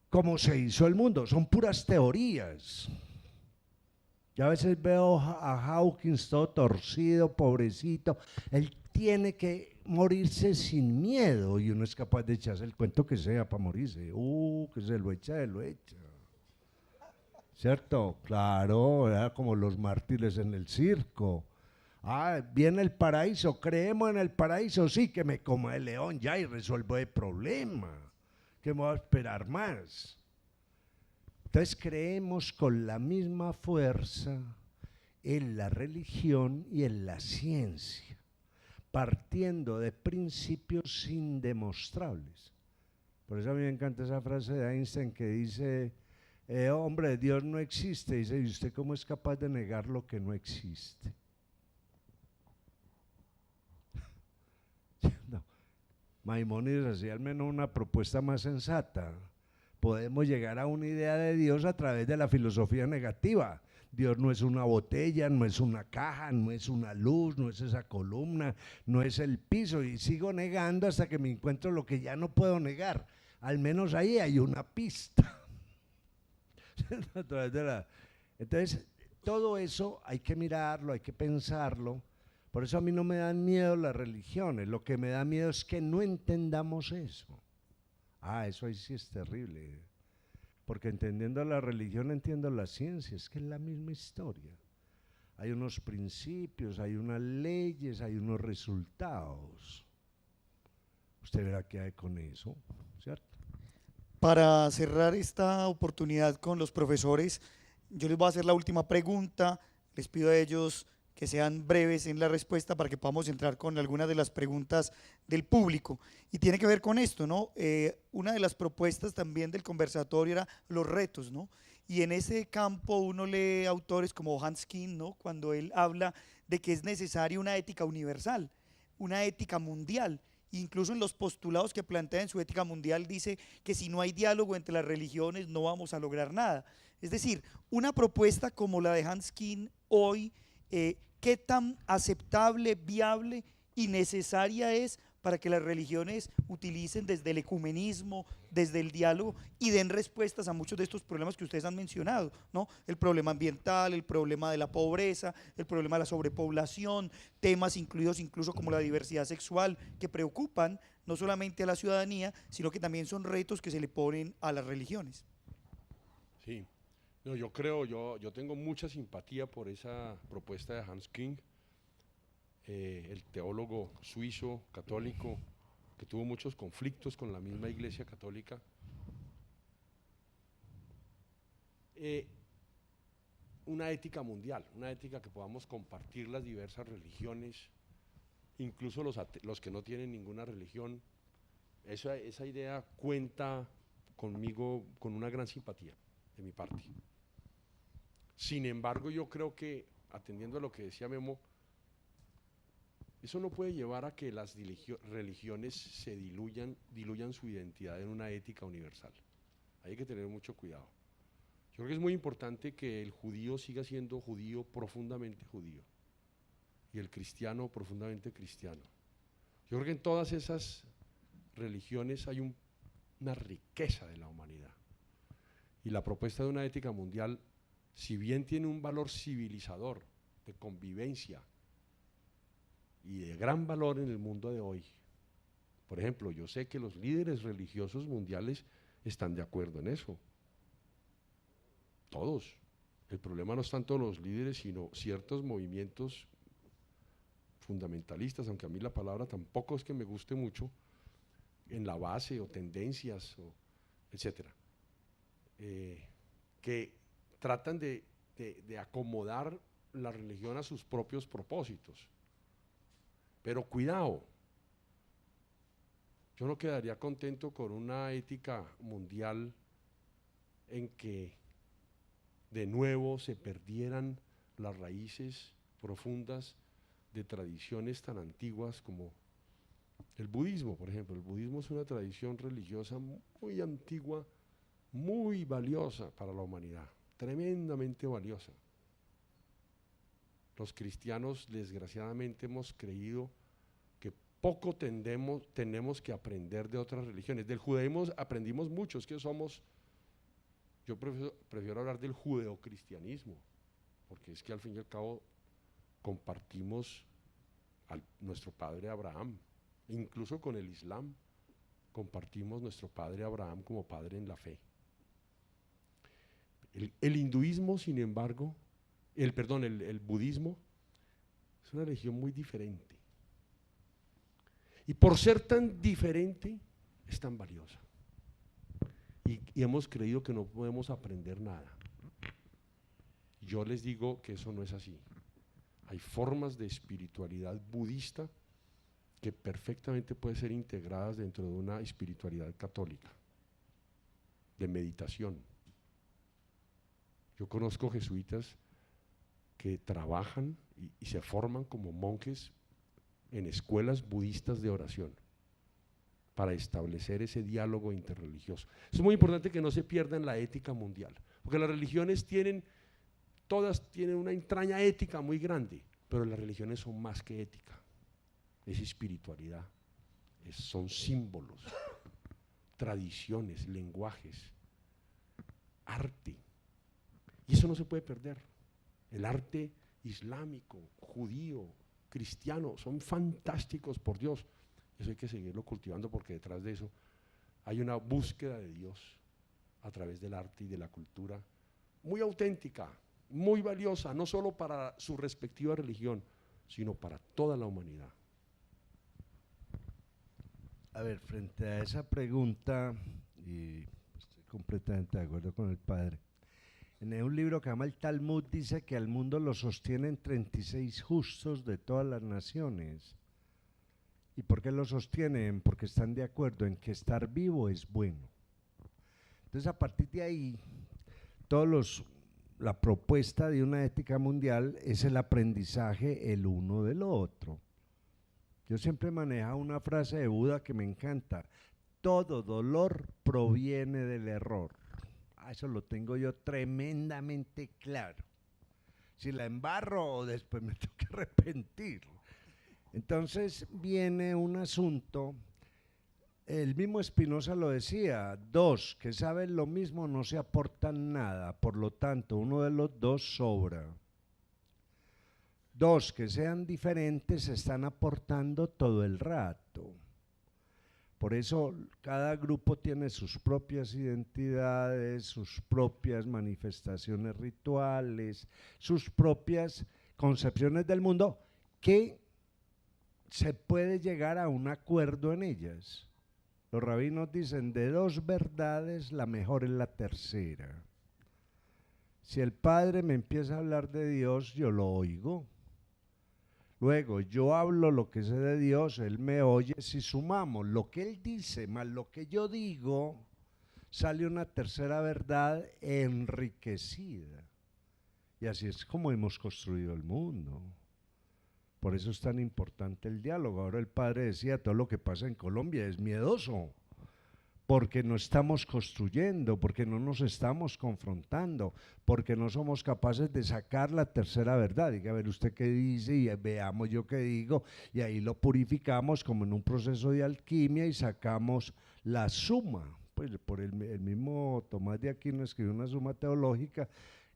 cómo se hizo el mundo. Son puras teorías. Yo a veces veo a Hawkins todo torcido, pobrecito. Él tiene que morirse sin miedo y uno es capaz de echarse el cuento que sea para morirse. Que se lo echa, ¿cierto? Claro, era como los mártires en el circo. Viene el paraíso, creemos en el paraíso, sí, que me coma el león ya y resuelvo el problema. ¿Qué me voy a esperar más? Entonces creemos con la misma fuerza en la religión y en la ciencia, partiendo de principios indemostrables. Por eso a mí me encanta esa frase de Einstein que dice, hombre, Dios no existe. Dice, ¿y usted cómo es capaz de negar lo que no existe? No. Maimónides hacía al menos una propuesta más sensata. Podemos llegar a una idea de Dios a través de la filosofía negativa. Dios no es una botella, no es una caja, no es una luz, no es esa columna, no es el piso. Y sigo negando hasta que me encuentro lo que ya no puedo negar. Al menos ahí hay una pista. Entonces, todo eso hay que mirarlo, hay que pensarlo, Por eso a mí no me dan miedo las religiones, lo que me da miedo es que no entendamos eso. Ah, eso ahí sí es terrible, porque entendiendo la religión entiendo la ciencia, es que es la misma historia. Hay unos principios, hay unas leyes, hay unos resultados. Usted verá qué hay con eso, ¿cierto? Para cerrar esta oportunidad con los profesores, yo les voy a hacer la última pregunta. Les pido a ellos que sean breves en la respuesta para que podamos entrar con algunas de las preguntas del público. Y tiene que ver con esto, ¿no? Una de las propuestas también del conversatorio era los retos, ¿no? Y en ese campo uno lee autores como Hans King, ¿no? Cuando él habla de que es necesaria una ética universal, una ética mundial. Incluso en los postulados que plantea en su ética mundial dice que si no hay diálogo entre las religiones no vamos a lograr nada. Es decir, una propuesta como la de Hans King hoy, ¿qué tan aceptable, viable y necesaria es para que las religiones utilicen desde el ecumenismo, desde el diálogo y den respuestas a muchos de estos problemas que ustedes han mencionado, ¿no? El problema ambiental, el problema de la pobreza, el problema de la sobrepoblación, temas incluidos incluso como la diversidad sexual que preocupan no solamente a la ciudadanía, sino que también son retos que se le ponen a las religiones. Sí, no, yo tengo mucha simpatía por esa propuesta de Hans King, el teólogo suizo católico que tuvo muchos conflictos con la misma Iglesia Católica. Una ética mundial, una ética que podamos compartir las diversas religiones, incluso los que no tienen ninguna religión. Esa idea cuenta conmigo con una gran simpatía de mi parte. Sin embargo, yo creo que, atendiendo a lo que decía Memo, eso no puede llevar a que las religiones se diluyan su identidad en una ética universal. Hay que tener mucho cuidado. Yo creo que es muy importante que el judío siga siendo judío, profundamente judío, y el cristiano profundamente cristiano. Yo creo que en todas esas religiones hay una riqueza de la humanidad. Y la propuesta de una ética mundial, si bien tiene un valor civilizador, de convivencia, y de gran valor en el mundo de hoy. Por ejemplo, yo sé que los líderes religiosos mundiales están de acuerdo en eso. Todos. El problema no es tanto los líderes, sino ciertos movimientos fundamentalistas, aunque a mí la palabra tampoco es que me guste mucho, en la base o tendencias, etcétera, que tratan de acomodar la religión a sus propios propósitos. Pero cuidado, yo no quedaría contento con una ética mundial en que de nuevo se perdieran las raíces profundas de tradiciones tan antiguas como el budismo, por ejemplo. El budismo es una tradición religiosa muy antigua, muy valiosa para la humanidad, tremendamente valiosa. Los cristianos, desgraciadamente, hemos creído que poco tenemos que aprender de otras religiones. Del judaísmo aprendimos mucho, es que yo prefiero hablar del judeocristianismo, porque es que al fin y al cabo compartimos a nuestro padre Abraham, incluso con el Islam, compartimos nuestro padre Abraham como padre en la fe. El hinduismo, sin embargo, el budismo es una religión muy diferente. Y por ser tan diferente, es tan valiosa. Y hemos creído que no podemos aprender nada. Yo les digo que eso no es así. Hay formas de espiritualidad budista que perfectamente pueden ser integradas dentro de una espiritualidad católica, de meditación. Yo conozco jesuitas que trabajan y se forman como monjes en escuelas budistas de oración para establecer ese diálogo interreligioso. Es muy importante que no se pierda en la ética mundial, porque las religiones todas tienen una entraña ética muy grande, pero las religiones son más que ética, es espiritualidad, son símbolos, tradiciones, lenguajes, arte, y eso no se puede perder. El arte islámico, judío, cristiano, son fantásticos, por Dios. Eso hay que seguirlo cultivando porque detrás de eso hay una búsqueda de Dios a través del arte y de la cultura muy auténtica, muy valiosa, no solo para su respectiva religión, sino para toda la humanidad. A ver, frente a esa pregunta, y estoy completamente de acuerdo con el padre, en un libro que se llama el Talmud dice que al mundo lo sostienen 36 justos de todas las naciones. ¿Y por qué lo sostienen? Porque están de acuerdo en que estar vivo es bueno. Entonces, a partir de ahí, la propuesta de una ética mundial es el aprendizaje el uno del otro. Yo siempre manejaba una frase de Buda que me encanta: todo dolor proviene del error. Eso lo tengo yo tremendamente claro. Si la embarro, después me tengo que arrepentir. Entonces viene un asunto, el mismo Spinoza lo decía, dos que saben lo mismo no se aportan nada, por lo tanto uno de los dos sobra. Dos que sean diferentes se están aportando todo el rato. Por eso cada grupo tiene sus propias identidades, sus propias manifestaciones rituales, sus propias concepciones del mundo, que se puede llegar a un acuerdo en ellas. Los rabinos dicen, de dos verdades la mejor es la tercera. Si el Padre me empieza a hablar de Dios, yo lo oigo. Luego yo hablo lo que sé de Dios, Él me oye. Si sumamos lo que Él dice más lo que yo digo, sale una tercera verdad enriquecida. Y así es como hemos construido el mundo. Por eso es tan importante el diálogo. Ahora el padre decía, todo lo que pasa en Colombia es miedoso, porque no estamos construyendo, porque no nos estamos confrontando, porque no somos capaces de sacar la tercera verdad. Diga, a ver usted qué dice y veamos yo qué digo, y ahí lo purificamos como en un proceso de alquimia y sacamos la suma. Pues por el mismo Tomás de Aquino escribió una suma teológica.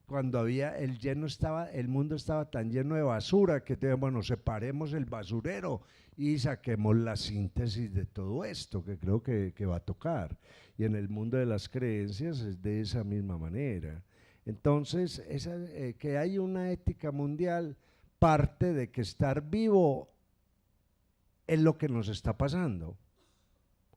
Cuando había el mundo estaba tan lleno de basura que bueno, separemos el basurero y saquemos la síntesis de todo esto que creo que va a tocar. Y en el mundo de las creencias es de esa misma manera. Entonces, que hay una ética mundial parte de que estar vivo es lo que nos está pasando.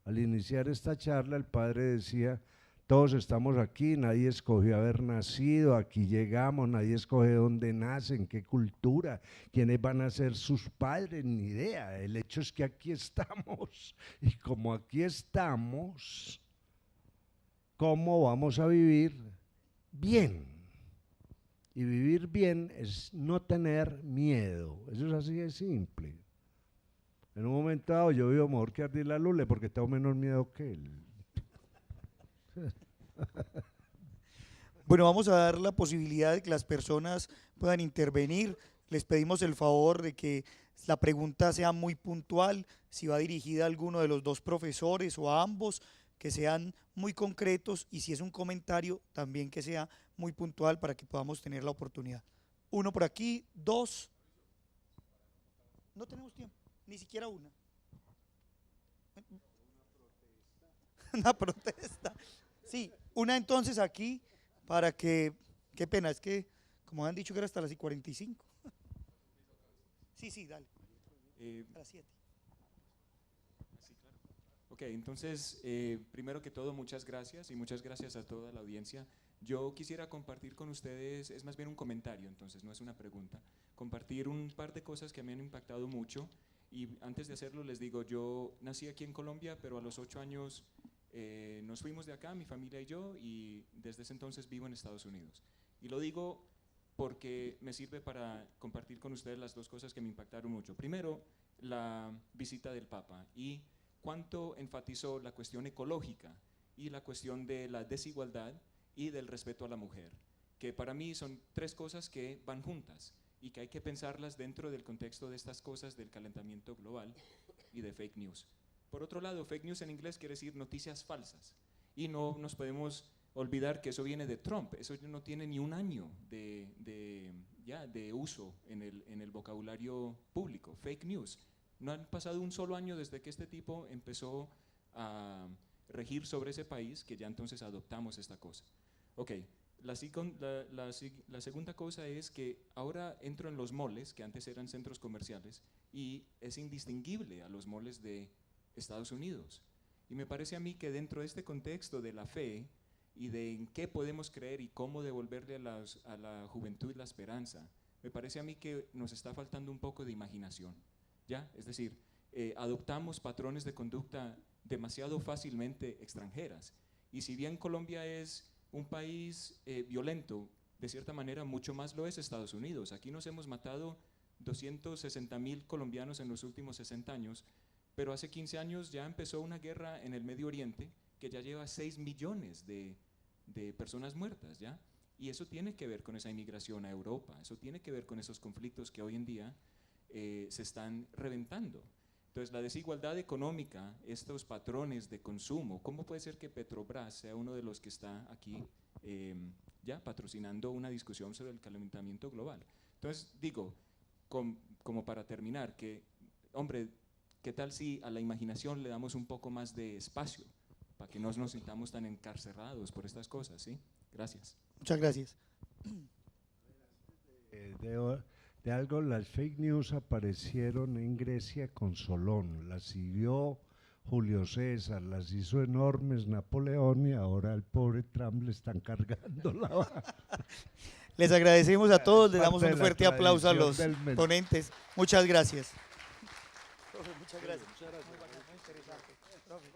Al iniciar esta charla, el padre decía, todos estamos aquí, nadie escogió haber nacido, aquí llegamos, nadie escoge dónde nacen, qué cultura, quiénes van a ser sus padres, ni idea. El hecho es que aquí estamos, y como aquí estamos, ¿cómo vamos a vivir bien? Y vivir bien es no tener miedo, eso es así de simple. En un momento dado yo vivo mejor que Ardila Lule porque tengo menos miedo que él. Bueno, vamos a dar la posibilidad de que las personas puedan intervenir. Les pedimos el favor de que la pregunta sea muy puntual, si va dirigida a alguno de los dos profesores o a ambos, que sean muy concretos, y si es un comentario, también que sea muy puntual para que podamos tener la oportunidad. Uno por aquí, dos. No tenemos tiempo, ni siquiera una. Una protesta. Sí, una entonces aquí para que, qué pena, es que como han dicho que era hasta las 45. Sí, dale. A las 7. Sí, claro. Ok, entonces, primero que todo, muchas gracias y muchas gracias a toda la audiencia. Yo quisiera compartir con ustedes, es más bien un comentario, entonces no es una pregunta, compartir un par de cosas que me han impactado mucho. Y antes de hacerlo les digo, yo nací aquí en Colombia, pero a los 8 años nos fuimos de acá, mi familia y yo, y desde ese entonces vivo en Estados Unidos. Y lo digo porque me sirve para compartir con ustedes las dos cosas que me impactaron mucho. Primero, la visita del Papa y cuánto enfatizó la cuestión ecológica y la cuestión de la desigualdad y del respeto a la mujer, que para mí son tres cosas que van juntas y que hay que pensarlas dentro del contexto de estas cosas del calentamiento global y de fake news. Por otro lado, fake news en inglés quiere decir noticias falsas, y no nos podemos olvidar que eso viene de Trump. Eso no tiene ni un año de uso en el vocabulario público. Fake news. No han pasado un solo año desde que este tipo empezó a regir sobre ese país, que ya entonces adoptamos esta cosa. Ok, la segunda cosa es que ahora entro en los moles, que antes eran centros comerciales, y es indistinguible a los moles de Estados Unidos. Y me parece a mí que dentro de este contexto de la fe y de en qué podemos creer y cómo devolverle a la juventud la esperanza, me parece a mí que nos está faltando un poco de imaginación, ¿ya? Es decir, adoptamos patrones de conducta demasiado fácilmente extranjeras. Y si bien Colombia es un país violento, de cierta manera mucho más lo es Estados Unidos. Aquí nos hemos matado 260.000 colombianos en los últimos 60 años, pero hace 15 años ya empezó una guerra en el Medio Oriente que ya lleva 6 millones de personas muertas, ¿ya? Y eso tiene que ver con esa inmigración a Europa, eso tiene que ver con esos conflictos que hoy en día se están reventando. Entonces, la desigualdad económica, estos patrones de consumo, ¿cómo puede ser que Petrobras sea uno de los que está aquí ya patrocinando una discusión sobre el calentamiento global? Entonces, digo, como para terminar, que, hombre, ¿qué tal si a la imaginación le damos un poco más de espacio para que no nos sintamos tan encarcelados por estas cosas, ¿sí? Gracias. Muchas gracias. De algo, las fake news aparecieron en Grecia con Solón, las siguió Julio César, las hizo enormes Napoleón y ahora al pobre Trump le están cargando la vara. Les agradecemos a todos, les damos Parte de un la fuerte aplauso a los tradición del ponentes. Muchas gracias. Profe, muchas gracias. Muy bacano, muy interesante. Profe.